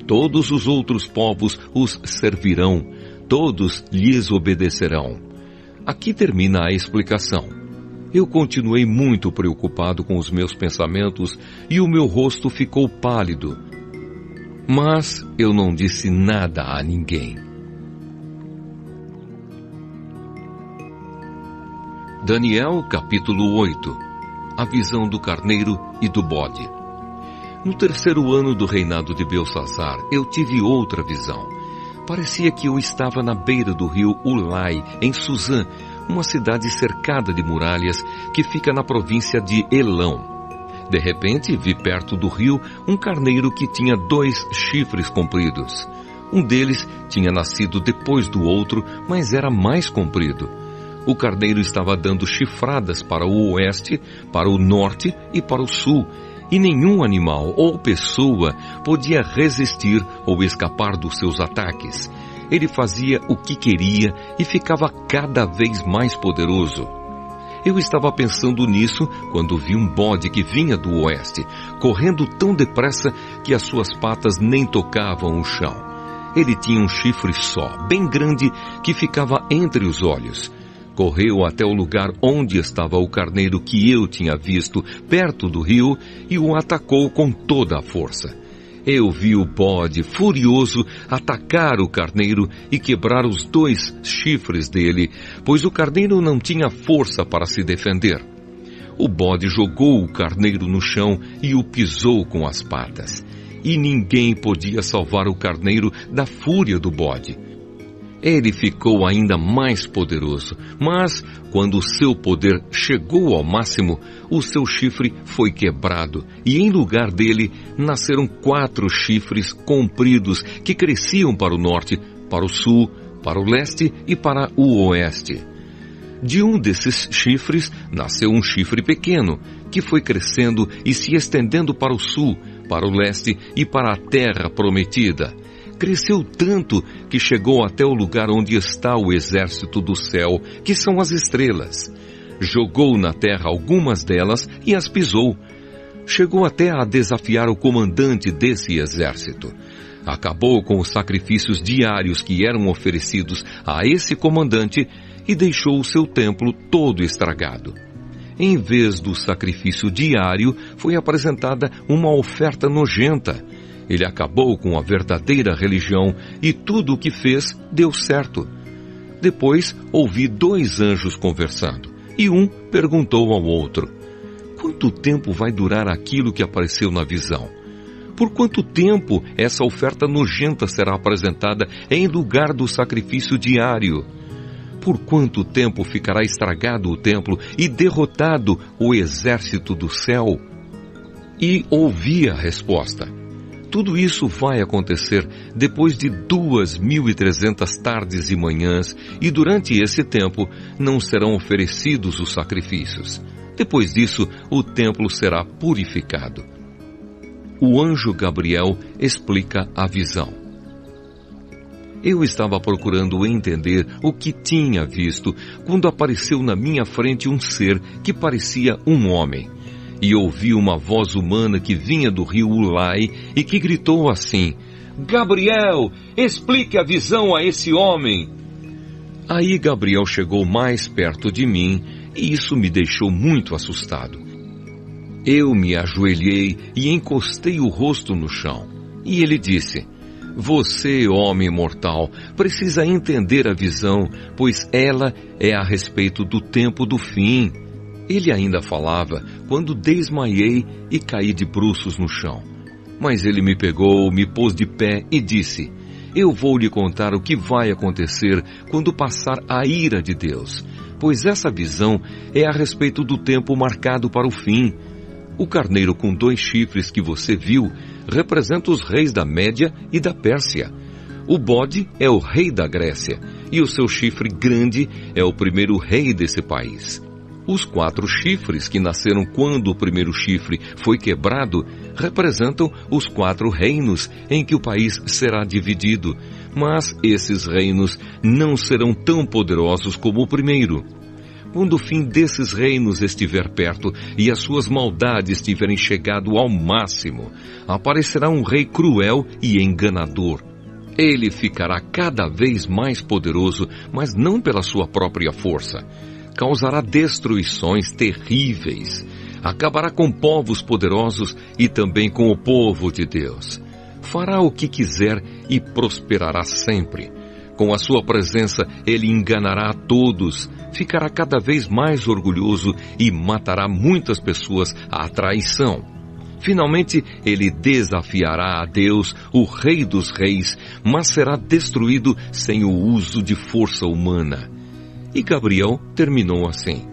Todos os outros povos os servirão, todos lhes obedecerão. Aqui termina a explicação. Eu continuei muito preocupado com os meus pensamentos e o meu rosto ficou pálido. Mas eu não disse nada a ninguém. Daniel, capítulo 8. A visão do carneiro e do bode. No terceiro ano do reinado de Belsassar, eu tive outra visão. Parecia que eu estava na beira do rio Ulai, em Suzã, uma cidade cercada de muralhas que fica na província de Elão. De repente, vi perto do rio um carneiro que tinha 2 chifres compridos. Um deles tinha nascido depois do outro, mas era mais comprido. O carneiro estava dando chifradas para o oeste, para o norte e para o sul, e nenhum animal ou pessoa podia resistir ou escapar dos seus ataques. Ele fazia o que queria e ficava cada vez mais poderoso. Eu estava pensando nisso quando vi um bode que vinha do oeste, correndo tão depressa que as suas patas nem tocavam o chão. Ele tinha um chifre só, bem grande, que ficava entre os olhos. Correu até o lugar onde estava o carneiro que eu tinha visto, perto do rio, e o atacou com toda a força. Eu vi o bode, furioso, atacar o carneiro e quebrar os 2 chifres dele, pois o carneiro não tinha força para se defender. O bode jogou o carneiro no chão e o pisou com as patas. E ninguém podia salvar o carneiro da fúria do bode. Ele ficou ainda mais poderoso, mas quando o seu poder chegou ao máximo, o seu chifre foi quebrado e em lugar dele nasceram 4 chifres compridos que cresciam para o norte, para o sul, para o leste e para o oeste. De um desses chifres nasceu um chifre pequeno, que foi crescendo e se estendendo para o sul, para o leste e para a terra prometida. Cresceu tanto que chegou até o lugar onde está o exército do céu, que são as estrelas. Jogou na terra algumas delas e as pisou. Chegou até a desafiar o comandante desse exército. Acabou com os sacrifícios diários que eram oferecidos a esse comandante e deixou o seu templo todo estragado. Em vez do sacrifício diário, foi apresentada uma oferta nojenta. Ele acabou com a verdadeira religião e tudo o que fez deu certo. Depois ouvi 2 anjos conversando e um perguntou ao outro: quanto tempo vai durar aquilo que apareceu na visão? Por quanto tempo essa oferta nojenta será apresentada em lugar do sacrifício diário? Por quanto tempo ficará estragado o templo e derrotado o exército do céu? E ouvi a resposta: tudo isso vai acontecer depois de 2.300 tardes e manhãs, e durante esse tempo não serão oferecidos os sacrifícios. Depois disso, o templo será purificado. O anjo Gabriel explica a visão. Eu estava procurando entender o que tinha visto quando apareceu na minha frente um ser que parecia um homem. E ouvi uma voz humana que vinha do rio Ulai e que gritou assim: Gabriel, explique a visão a esse homem. Aí Gabriel chegou mais perto de mim e isso me deixou muito assustado. Eu me ajoelhei e encostei o rosto no chão. E ele disse: você, homem mortal, precisa entender a visão, pois ela é a respeito do tempo do fim. Ele ainda falava quando desmaiei e caí de bruços no chão. Mas ele me pegou, me pôs de pé e disse: eu vou lhe contar o que vai acontecer quando passar a ira de Deus, pois essa visão é a respeito do tempo marcado para o fim. O carneiro com 2 chifres que você viu representa os reis da Média e da Pérsia. O bode é o rei da Grécia, e o seu chifre grande é o primeiro rei desse país. Os 4 chifres que nasceram quando o primeiro chifre foi quebrado representam os 4 reinos em que o país será dividido, mas esses reinos não serão tão poderosos como o primeiro. Quando o fim desses reinos estiver perto e as suas maldades tiverem chegado ao máximo, aparecerá um rei cruel e enganador. Ele ficará cada vez mais poderoso, mas não pela sua própria força. Causará destruições terríveis. Acabará com povos poderosos e também com o povo de Deus. Fará o que quiser e prosperará sempre. Com a sua presença, ele enganará a todos, ficará cada vez mais orgulhoso e matará muitas pessoas à traição. Finalmente, ele desafiará a Deus, o Rei dos Reis, mas será destruído sem o uso de força humana. E Gabriel terminou assim: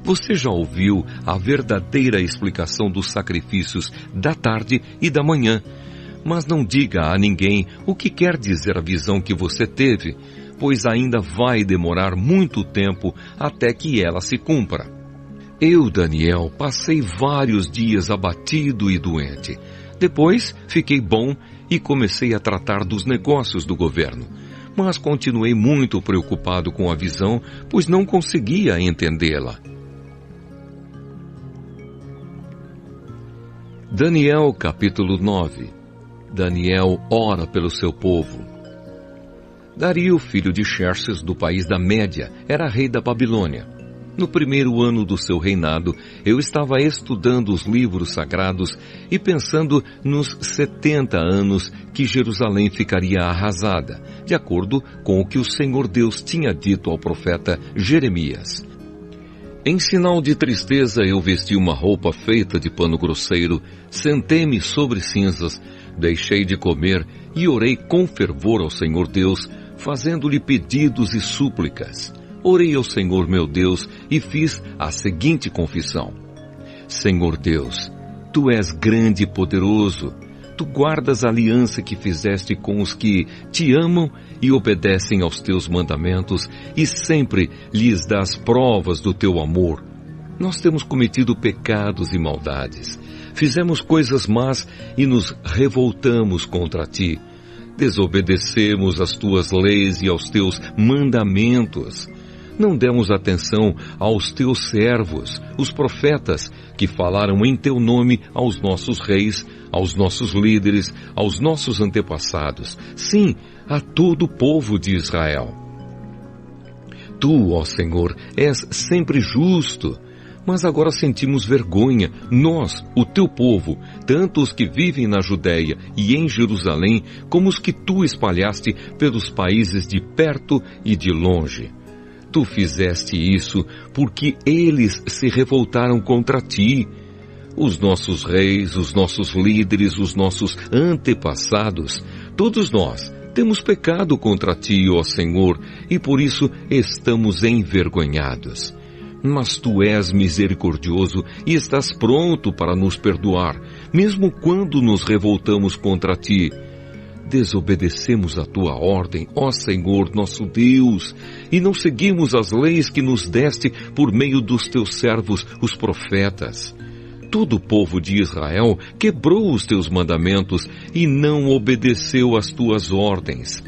Você já ouviu a verdadeira explicação dos sacrifícios da tarde e da manhã, mas não diga a ninguém o que quer dizer a visão que você teve, pois ainda vai demorar muito tempo até que ela se cumpra. Eu, Daniel, passei vários dias abatido e doente. Depois fiquei bom e comecei a tratar dos negócios do governo. Mas continuei muito preocupado com a visão, pois não conseguia entendê-la. Daniel capítulo 9. Daniel ora pelo seu povo. Dario, filho de Xerxes, do país da Média, era rei da Babilônia. No primeiro ano do seu reinado, eu estava estudando os livros sagrados e pensando nos 70 anos que Jerusalém ficaria arrasada, de acordo com o que o Senhor Deus tinha dito ao profeta Jeremias. Em sinal de tristeza, eu vesti uma roupa feita de pano grosseiro, sentei-me sobre cinzas, deixei de comer e orei com fervor ao Senhor Deus, fazendo-lhe pedidos e súplicas. Orei ao Senhor meu Deus e fiz a seguinte confissão: Senhor Deus, Tu és grande e poderoso. Tu guardas a aliança que fizeste com os que te amam e obedecem aos Teus mandamentos e sempre lhes dás provas do Teu amor. Nós temos cometido pecados e maldades. Fizemos coisas más e nos revoltamos contra Ti. Desobedecemos às Tuas leis e aos Teus mandamentos. Não demos atenção aos Teus servos, os profetas, que falaram em Teu nome aos nossos reis, aos nossos líderes, aos nossos antepassados, sim, a todo o povo de Israel. Tu, ó Senhor, és sempre justo, mas agora sentimos vergonha, nós, o Teu povo, tanto os que vivem na Judéia e em Jerusalém, como os que Tu espalhaste pelos países de perto e de longe. Tu fizeste isso porque eles se revoltaram contra Ti. Os nossos reis, os nossos líderes, os nossos antepassados, todos nós temos pecado contra Ti, ó Senhor, e por isso estamos envergonhados. Mas Tu és misericordioso e estás pronto para nos perdoar, mesmo quando nos revoltamos contra Ti. Desobedecemos a Tua ordem, ó Senhor nosso Deus, e não seguimos as leis que nos deste por meio dos Teus servos, os profetas. Todo o povo de Israel quebrou os Teus mandamentos e não obedeceu às Tuas ordens.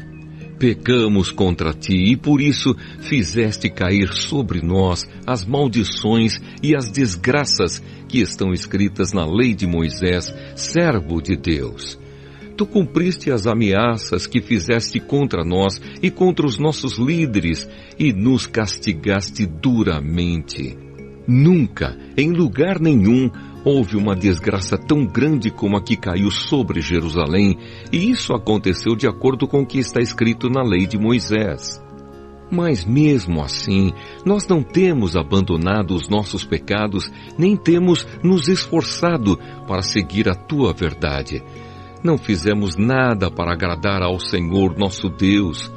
Pecamos contra Ti e por isso fizeste cair sobre nós as maldições e as desgraças que estão escritas na lei de Moisés, servo de Deus. Tu cumpriste as ameaças que fizeste contra nós e contra os nossos líderes e nos castigaste duramente. Nunca, em lugar nenhum, houve uma desgraça tão grande como a que caiu sobre Jerusalém, e isso aconteceu de acordo com o que está escrito na lei de Moisés. Mas mesmo assim, nós não temos abandonado os nossos pecados, nem temos nos esforçado para seguir a Tua verdade. Não fizemos nada para agradar ao Senhor nosso Deus.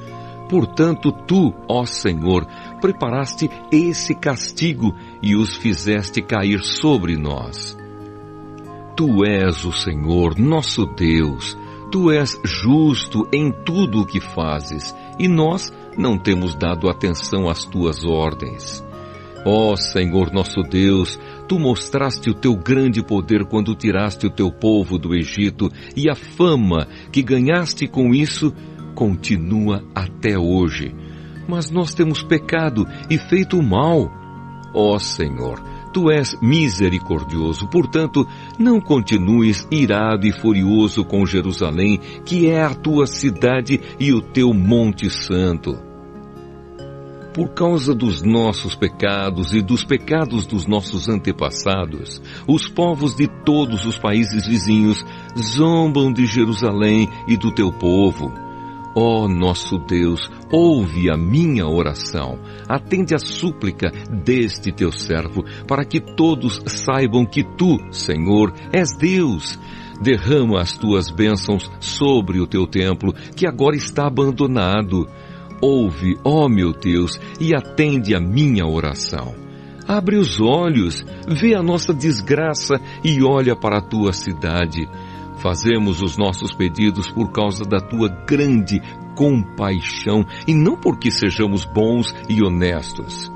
Portanto, Tu, ó Senhor, preparaste esse castigo e os fizeste cair sobre nós. Tu és o Senhor, nosso Deus. Tu és justo em tudo o que fazes, e nós não temos dado atenção às Tuas ordens. Ó Senhor nosso Deus, Tu mostraste o Teu grande poder quando tiraste o Teu povo do Egito, e a fama que ganhaste com isso continua até hoje. Mas nós temos pecado e feito o mal. Ó Senhor, Tu és misericordioso, portanto, não continues irado e furioso com Jerusalém, que é a Tua cidade e o Teu monte santo. Por causa dos nossos pecados e dos pecados dos nossos antepassados, os povos de todos os países vizinhos zombam de Jerusalém e do Teu povo. Ó nosso Deus, ouve a minha oração, atende a súplica deste Teu servo, para que todos saibam que Tu, Senhor, és Deus. Derrama as Tuas bênçãos sobre o Teu templo, que agora está abandonado. Ouve, ó meu Deus, e atende a minha oração. Abre os olhos, vê a nossa desgraça e olha para a Tua cidade. Fazemos os nossos pedidos por causa da Tua grande compaixão e não porque sejamos bons e honestos.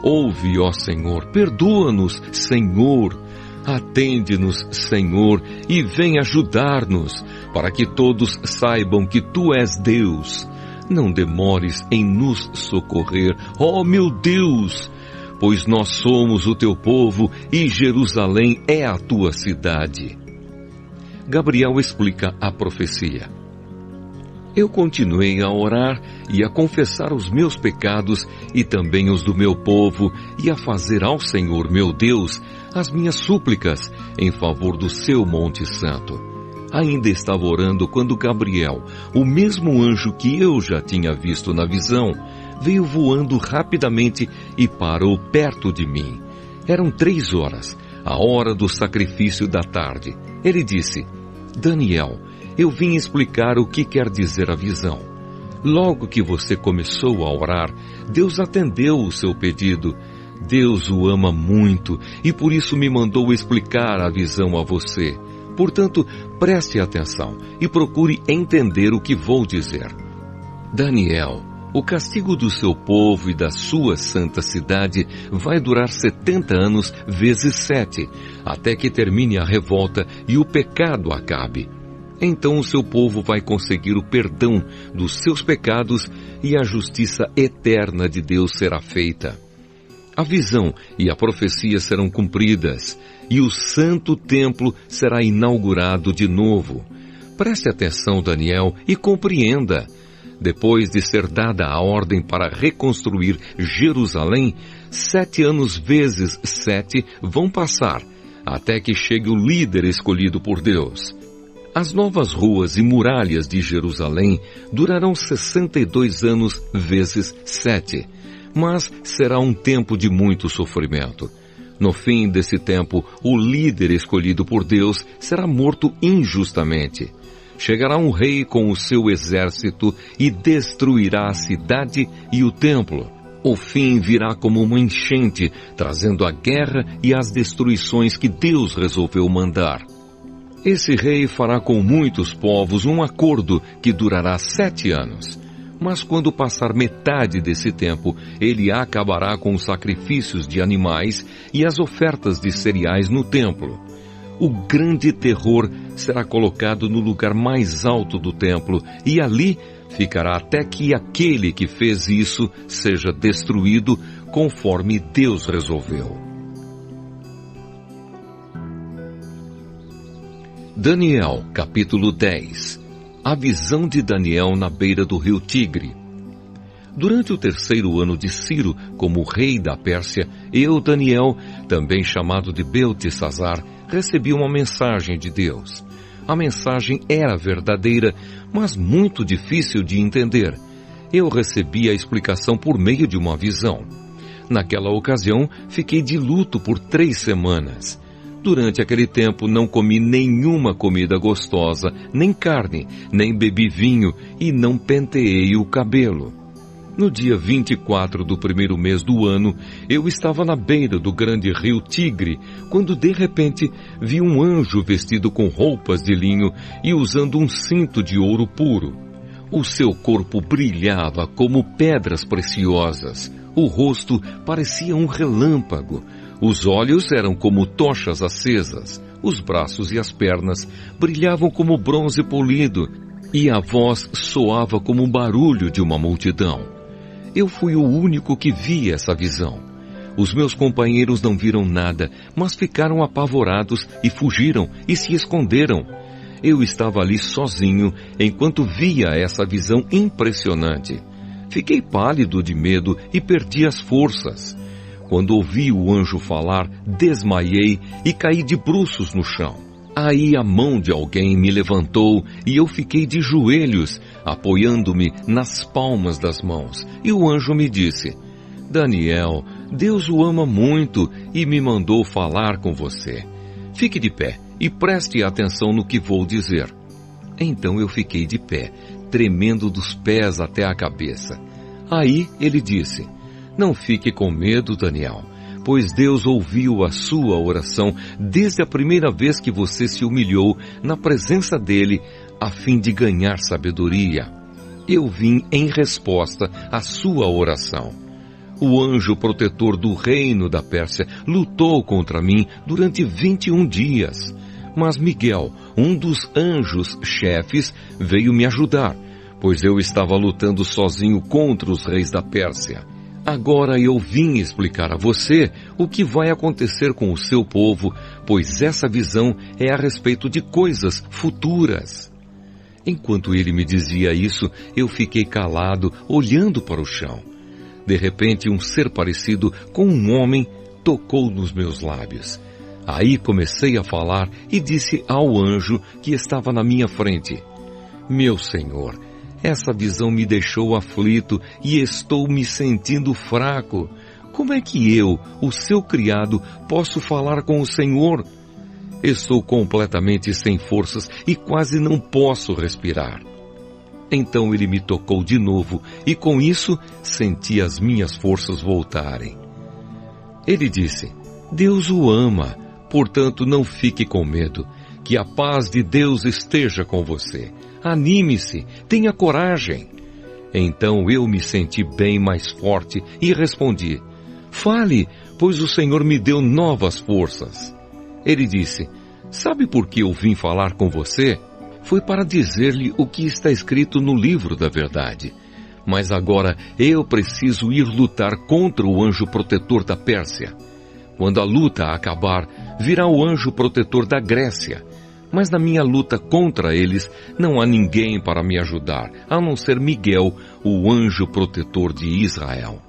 Ouve, ó Senhor, perdoa-nos, Senhor. Atende-nos, Senhor, e vem ajudar-nos, para que todos saibam que Tu és Deus. Não demores em nos socorrer, ó meu Deus, pois nós somos o Teu povo e Jerusalém é a Tua cidade. Gabriel explica a profecia. Eu continuei a orar e a confessar os meus pecados e também os do meu povo e a fazer ao Senhor meu Deus as minhas súplicas em favor do seu Monte Santo. Ainda estava orando quando Gabriel, o mesmo anjo que eu já tinha visto na visão, veio voando rapidamente e parou perto de mim. Eram 3 horas, a hora do sacrifício da tarde. Ele disse: Daniel, eu vim explicar o que quer dizer a visão. Logo que você começou a orar, Deus atendeu o seu pedido. Deus o ama muito e por isso me mandou explicar a visão a você. Portanto, preste atenção e procure entender o que vou dizer. Daniel, o castigo do seu povo e da sua santa cidade vai durar 70 anos vezes 7, até que termine a revolta e o pecado acabe. Então o seu povo vai conseguir o perdão dos seus pecados e a justiça eterna de Deus será feita. A visão e a profecia serão cumpridas e o santo templo será inaugurado de novo. Preste atenção, Daniel, e compreenda. Depois de ser dada a ordem para reconstruir Jerusalém, 7 anos vezes 7 vão passar, até que chegue o líder escolhido por Deus. As novas ruas e muralhas de Jerusalém durarão 62 anos vezes 7, mas será um tempo de muito sofrimento. No fim desse tempo, o líder escolhido por Deus será morto injustamente. Chegará um rei com o seu exército e destruirá a cidade e o templo. O fim virá como uma enchente, trazendo a guerra e as destruições que Deus resolveu mandar. Esse rei fará com muitos povos um acordo que durará 7 anos. Mas quando passar metade desse tempo, ele acabará com os sacrifícios de animais e as ofertas de cereais no templo. O grande terror será colocado no lugar mais alto do templo e ali ficará até que aquele que fez isso seja destruído conforme Deus resolveu. Daniel, capítulo 10. A visão de Daniel na beira do rio Tigre. Durante o 3º ano de Ciro, como rei da Pérsia, eu, Daniel, também chamado de Beltesazar, recebi uma mensagem de Deus. A mensagem era verdadeira, mas muito difícil de entender. Eu recebi a explicação por meio de uma visão. Naquela ocasião, fiquei de luto por 3 semanas. Durante aquele tempo não comi nenhuma comida gostosa, nem carne, nem bebi vinho e não penteei o cabelo. No dia 24 do 1º mês do ano, eu estava na beira do grande rio Tigre, quando de repente vi um anjo vestido com roupas de linho e usando um cinto de ouro puro. O seu corpo brilhava como pedras preciosas. O rosto parecia um relâmpago. Os olhos eram como tochas acesas. Os braços e as pernas brilhavam como bronze polido. E a voz soava como um barulho de uma multidão. Eu fui o único que vi essa visão. Os meus companheiros não viram nada, mas ficaram apavorados e fugiram e se esconderam. Eu estava ali sozinho enquanto via essa visão impressionante. Fiquei pálido de medo e perdi as forças. Quando ouvi o anjo falar, desmaiei e caí de bruços no chão. Aí a mão de alguém me levantou e eu fiquei de joelhos, apoiando-me nas palmas das mãos. E o anjo me disse: Daniel, Deus o ama muito e me mandou falar com você. Fique de pé e preste atenção no que vou dizer. Então eu fiquei de pé, tremendo dos pés até a cabeça. Aí ele disse: Não fique com medo, Daniel, pois Deus ouviu a sua oração desde a primeira vez que você se humilhou na presença dele, a fim de ganhar sabedoria. Eu vim em resposta à sua oração. O anjo protetor do reino da Pérsia lutou contra mim durante 21 dias. Mas Miguel, um dos anjos chefes, veio me ajudar, pois eu estava lutando sozinho contra os reis da Pérsia. Agora eu vim explicar a você o que vai acontecer com o seu povo, pois essa visão é a respeito de coisas futuras. Enquanto ele me dizia isso, eu fiquei calado, olhando para o chão. De repente, um ser parecido com um homem tocou nos meus lábios. Aí comecei a falar e disse ao anjo que estava na minha frente: Meu Senhor, essa visão me deixou aflito e estou me sentindo fraco. Como é que eu, o seu criado, posso falar com o Senhor? Estou completamente sem forças e quase não posso respirar. Então ele me tocou de novo e com isso senti as minhas forças voltarem. Ele disse: Deus o ama, portanto não fique com medo, que a paz de Deus esteja com você. Anime-se, tenha coragem. Então eu me senti bem mais forte e respondi: Fale, pois o Senhor me deu novas forças. Ele disse: Sabe por que eu vim falar com você? Foi para dizer-lhe o que está escrito no livro da verdade. Mas agora eu preciso ir lutar contra o anjo protetor da Pérsia. Quando a luta acabar, virá o anjo protetor da Grécia. Mas na minha luta contra eles, não há ninguém para me ajudar, a não ser Miguel, o anjo protetor de Israel.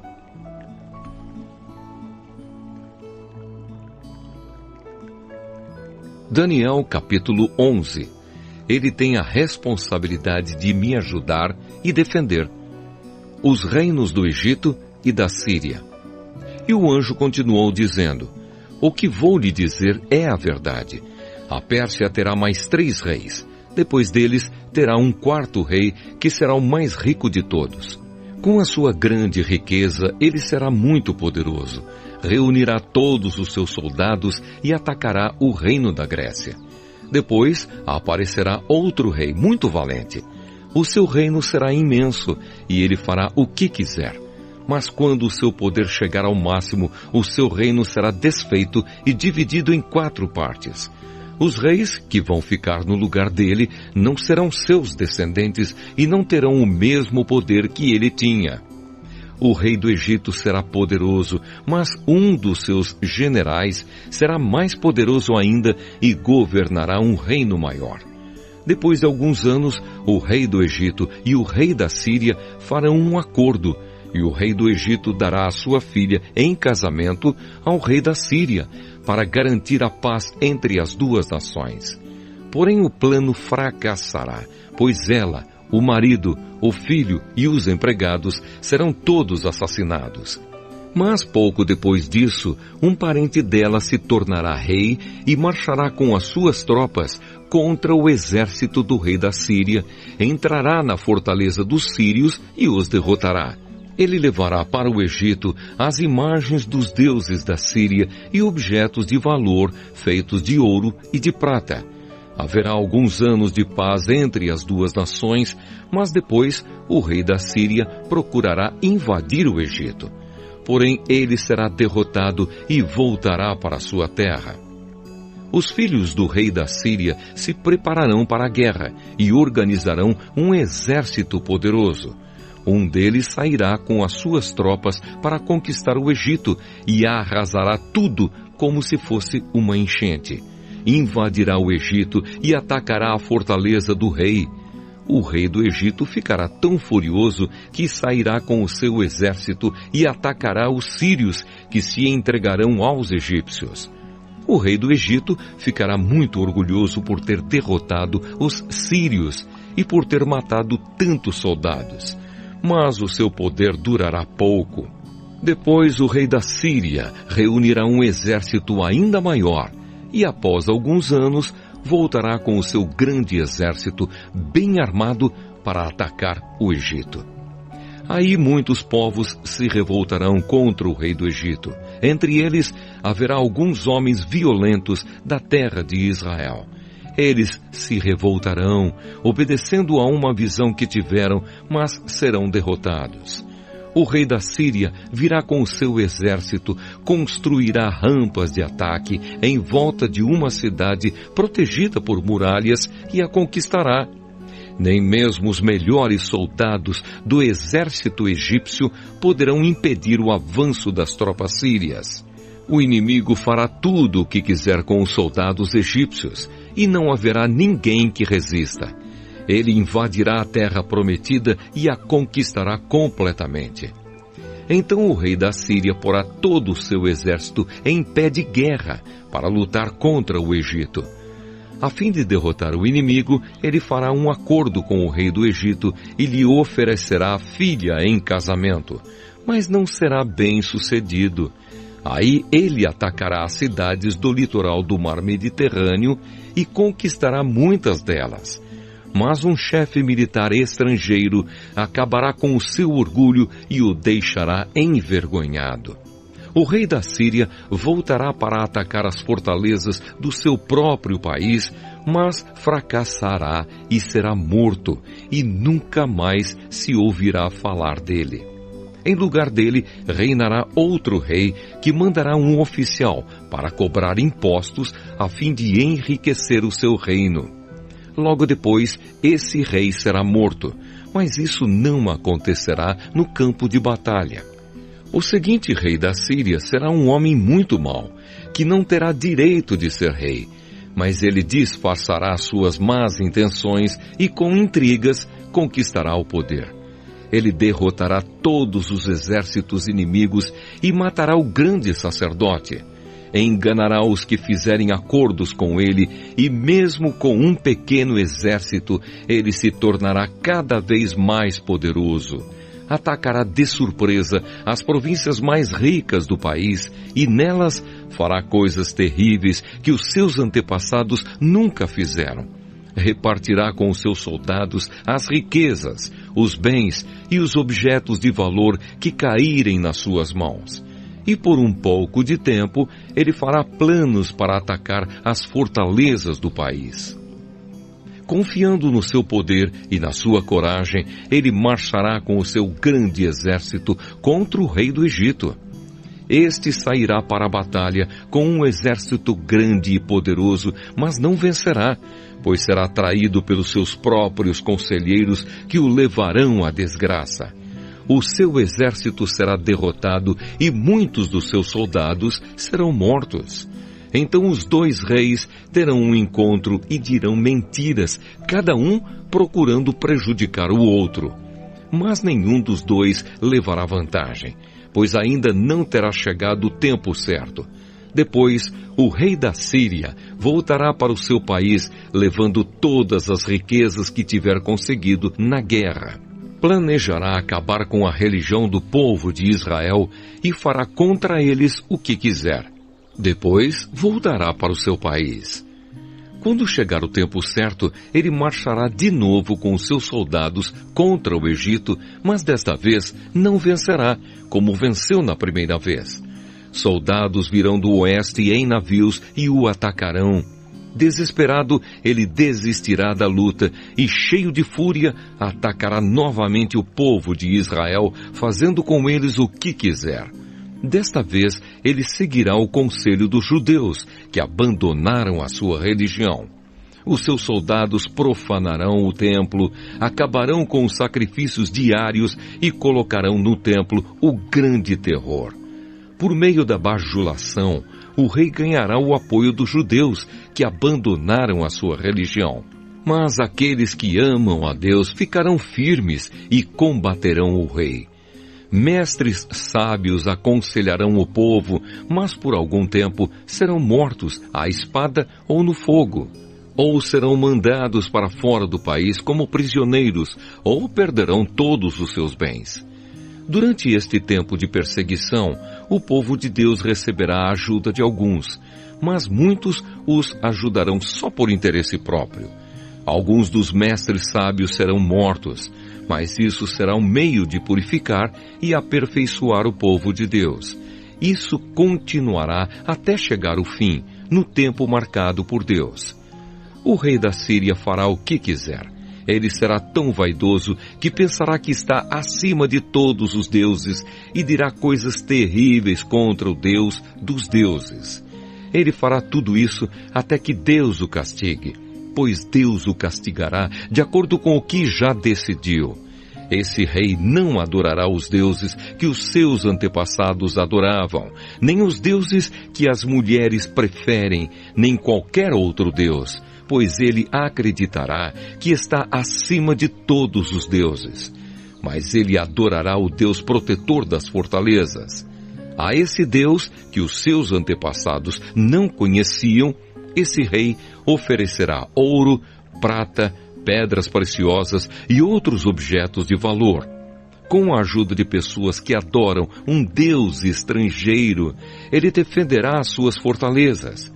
Daniel capítulo 11. Ele tem a responsabilidade de me ajudar e defender os reinos do Egito e da Síria. E o anjo continuou dizendo: O que vou lhe dizer é a verdade. A Pérsia terá mais 3 reis. Depois deles, terá um 4º rei, que será o mais rico de todos. Com a sua grande riqueza, ele será muito poderoso. Reunirá todos os seus soldados e atacará o reino da Grécia. Depois, aparecerá outro rei muito valente. O seu reino será imenso e ele fará o que quiser. Mas quando o seu poder chegar ao máximo, o seu reino será desfeito e dividido em 4 partes. Os reis que vão ficar no lugar dele não serão seus descendentes e não terão o mesmo poder que ele tinha. O rei do Egito será poderoso, mas um dos seus generais será mais poderoso ainda e governará um reino maior. Depois de alguns anos, o rei do Egito e o rei da Síria farão um acordo, e o rei do Egito dará a sua filha em casamento ao rei da Síria, para garantir a paz entre as duas nações. Porém o plano fracassará, pois ela, o marido, o filho e os empregados serão todos assassinados. Mas pouco depois disso, um parente dela se tornará rei e marchará com as suas tropas contra o exército do rei da Síria, entrará na fortaleza dos sírios e os derrotará. Ele levará para o Egito as imagens dos deuses da Síria e objetos de valor feitos de ouro e de prata. Haverá alguns anos de paz entre as duas nações, mas depois o rei da Síria procurará invadir o Egito. Porém, ele será derrotado e voltará para sua terra. Os filhos do rei da Síria se prepararão para a guerra e organizarão um exército poderoso. Um deles sairá com as suas tropas para conquistar o Egito e arrasará tudo como se fosse uma enchente. Invadirá o Egito e atacará a fortaleza do rei. O rei do Egito ficará tão furioso que sairá com o seu exército e atacará os sírios, que se entregarão aos egípcios. O rei do Egito ficará muito orgulhoso por ter derrotado os sírios e por ter matado tantos soldados. Mas o seu poder durará pouco. Depois o rei da Síria reunirá um exército ainda maior e após alguns anos voltará com o seu grande exército bem armado para atacar o Egito. Aí muitos povos se revoltarão contra o rei do Egito. Entre eles haverá alguns homens violentos da terra de Israel. Eles se revoltarão, obedecendo a uma visão que tiveram, mas serão derrotados. O rei da Síria virá com o seu exército, construirá rampas de ataque em volta de uma cidade protegida por muralhas e a conquistará. Nem mesmo os melhores soldados do exército egípcio poderão impedir o avanço das tropas sírias. O inimigo fará tudo o que quiser com os soldados egípcios, e não haverá ninguém que resista. Ele invadirá a terra prometida e a conquistará completamente. Então o rei da Síria porá todo o seu exército em pé de guerra para lutar contra o Egito. A fim de derrotar o inimigo, ele fará um acordo com o rei do Egito e lhe oferecerá a filha em casamento, mas não será bem sucedido. Aí ele atacará as cidades do litoral do mar Mediterrâneo e conquistará muitas delas. Mas um chefe militar estrangeiro acabará com o seu orgulho e o deixará envergonhado. O rei da Síria voltará para atacar as fortalezas do seu próprio país, mas fracassará e será morto, e nunca mais se ouvirá falar dele. Em lugar dele, reinará outro rei que mandará um oficial para cobrar impostos a fim de enriquecer o seu reino. Logo depois, esse rei será morto, mas isso não acontecerá no campo de batalha. O seguinte rei da Síria será um homem muito mau, que não terá direito de ser rei, mas ele disfarçará suas más intenções e com intrigas conquistará o poder. Ele derrotará todos os exércitos inimigos e matará o grande sacerdote. Enganará os que fizerem acordos com ele, e mesmo com um pequeno exército, ele se tornará cada vez mais poderoso. Atacará de surpresa as províncias mais ricas do país, e nelas fará coisas terríveis que os seus antepassados nunca fizeram. Repartirá com os seus soldados as riquezas, os bens e os objetos de valor que caírem nas suas mãos. E por um pouco de tempo, ele fará planos para atacar as fortalezas do país. Confiando no seu poder e na sua coragem, ele marchará com o seu grande exército contra o rei do Egito. Este sairá para a batalha com um exército grande e poderoso, mas não vencerá, pois será traído pelos seus próprios conselheiros que o levarão à desgraça. O seu exército será derrotado e muitos dos seus soldados serão mortos. Então os dois reis terão um encontro e dirão mentiras, cada um procurando prejudicar o outro. Mas nenhum dos dois levará vantagem, pois ainda não terá chegado o tempo certo. Depois, o rei da Síria voltará para o seu país, levando todas as riquezas que tiver conseguido na guerra. Planejará acabar com a religião do povo de Israel e fará contra eles o que quiser. Depois, voltará para o seu país. Quando chegar o tempo certo, ele marchará de novo com os seus soldados contra o Egito, mas desta vez não vencerá, como venceu na primeira vez. Soldados virão do oeste em navios e o atacarão. Desesperado, ele desistirá da luta e, cheio de fúria, atacará novamente o povo de Israel, fazendo com eles o que quiser. Desta vez, ele seguirá o conselho dos judeus, que abandonaram a sua religião. Os seus soldados profanarão o templo, acabarão com os sacrifícios diários e colocarão no templo o grande terror. Por meio da bajulação, o rei ganhará o apoio dos judeus, que abandonaram a sua religião. Mas aqueles que amam a Deus ficarão firmes e combaterão o rei. Mestres sábios aconselharão o povo, mas por algum tempo serão mortos à espada ou no fogo. Ou serão mandados para fora do país como prisioneiros, ou perderão todos os seus bens. Durante este tempo de perseguição, o povo de Deus receberá a ajuda de alguns, mas muitos os ajudarão só por interesse próprio. Alguns dos mestres sábios serão mortos, mas isso será um meio de purificar e aperfeiçoar o povo de Deus. Isso continuará até chegar o fim, no tempo marcado por Deus. O rei da Síria fará o que quiser. Ele será tão vaidoso que pensará que está acima de todos os deuses e dirá coisas terríveis contra o Deus dos deuses. Ele fará tudo isso até que Deus o castigue, pois Deus o castigará de acordo com o que já decidiu. Esse rei não adorará os deuses que os seus antepassados adoravam, nem os deuses que as mulheres preferem, nem qualquer outro deus, pois ele acreditará que está acima de todos os deuses. Mas ele adorará o Deus protetor das fortalezas. A esse Deus que os seus antepassados não conheciam, esse rei oferecerá ouro, prata, pedras preciosas e outros objetos de valor. Com a ajuda de pessoas que adoram um Deus estrangeiro, ele defenderá as suas fortalezas.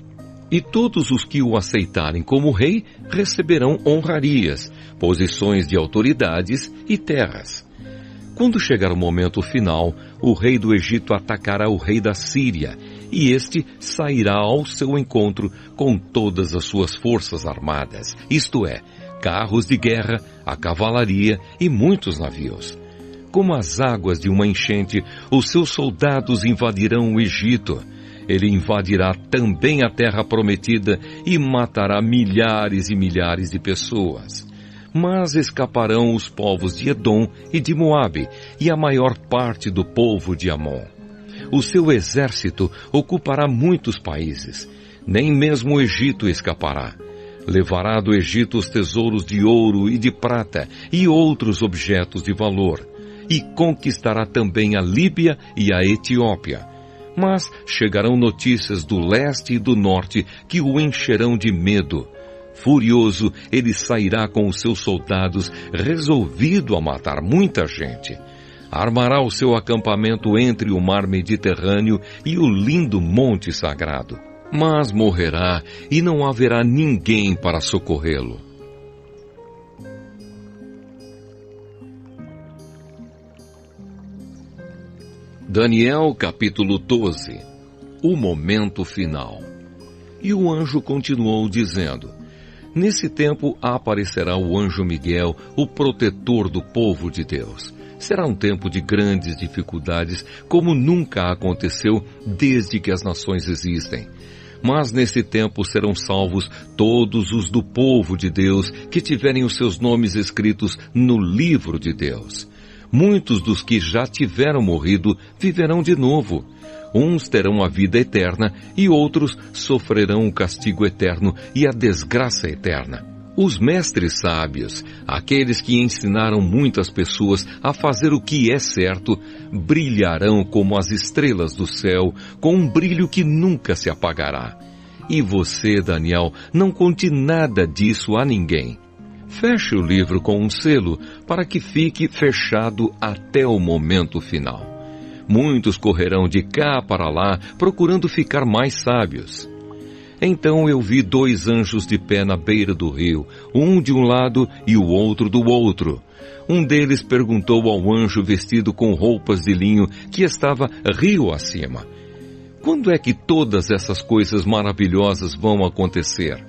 E todos os que o aceitarem como rei receberão honrarias, posições de autoridades e terras. Quando chegar o momento final, o rei do Egito atacará o rei da Síria, e este sairá ao seu encontro com todas as suas forças armadas, isto é, carros de guerra, a cavalaria e muitos navios. Como as águas de uma enchente, os seus soldados invadirão o Egito. Ele invadirá também a terra prometida e matará milhares e milhares de pessoas. Mas escaparão os povos de Edom e de Moabe e a maior parte do povo de Amon. O seu exército ocupará muitos países. Nem mesmo o Egito escapará. Levará do Egito os tesouros de ouro e de prata e outros objetos de valor. E conquistará também a Líbia e a Etiópia. Mas chegarão notícias do leste e do norte que o encherão de medo. Furioso, ele sairá com os seus soldados, resolvido a matar muita gente. Armará o seu acampamento entre o mar Mediterrâneo e o lindo Monte Sagrado. Mas morrerá e não haverá ninguém para socorrê-lo. Daniel capítulo 12. O momento final. E o anjo continuou dizendo: Nesse tempo aparecerá o anjo Miguel, o protetor do povo de Deus. Será um tempo de grandes dificuldades, como nunca aconteceu desde que as nações existem. Mas nesse tempo serão salvos todos os do povo de Deus que tiverem os seus nomes escritos no livro de Deus. Muitos dos que já tiveram morrido viverão de novo. Uns terão a vida eterna e outros sofrerão o castigo eterno e a desgraça eterna. Os mestres sábios, aqueles que ensinaram muitas pessoas a fazer o que é certo, brilharão como as estrelas do céu, com um brilho que nunca se apagará. E você, Daniel, não conte nada disso a ninguém. Feche o livro com um selo, para que fique fechado até o momento final. Muitos correrão de cá para lá, procurando ficar mais sábios. Então eu vi 2 anjos de pé na beira do rio, um de um lado e o outro do outro. Um deles perguntou ao anjo vestido com roupas de linho que estava rio acima: Quando é que todas essas coisas maravilhosas vão acontecer?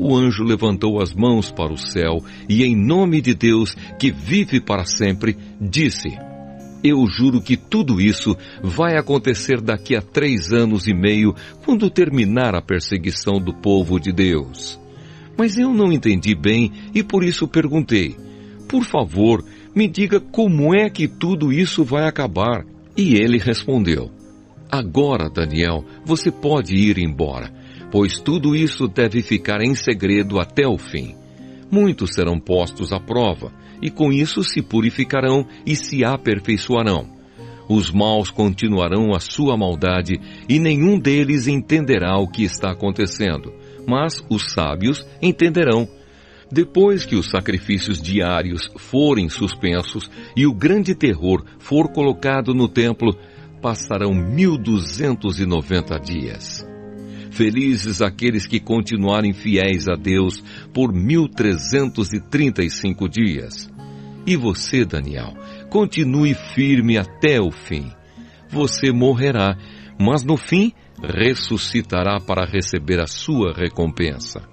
O anjo levantou as mãos para o céu e, em nome de Deus, que vive para sempre, disse: eu juro que tudo isso vai acontecer daqui a 3 anos e meio, quando terminar a perseguição do povo de Deus. Mas eu não entendi bem e por isso perguntei: por favor, me diga como é que tudo isso vai acabar. E ele respondeu: agora, Daniel, você pode ir embora, pois tudo isso deve ficar em segredo até o fim. Muitos serão postos à prova, e com isso se purificarão e se aperfeiçoarão. Os maus continuarão a sua maldade, e nenhum deles entenderá o que está acontecendo, mas os sábios entenderão. Depois que os sacrifícios diários forem suspensos e o grande terror for colocado no templo, passarão 1290 dias. Felizes aqueles que continuarem fiéis a Deus por 1335 dias. E você, Daniel, continue firme até o fim. Você morrerá, mas no fim ressuscitará para receber a sua recompensa.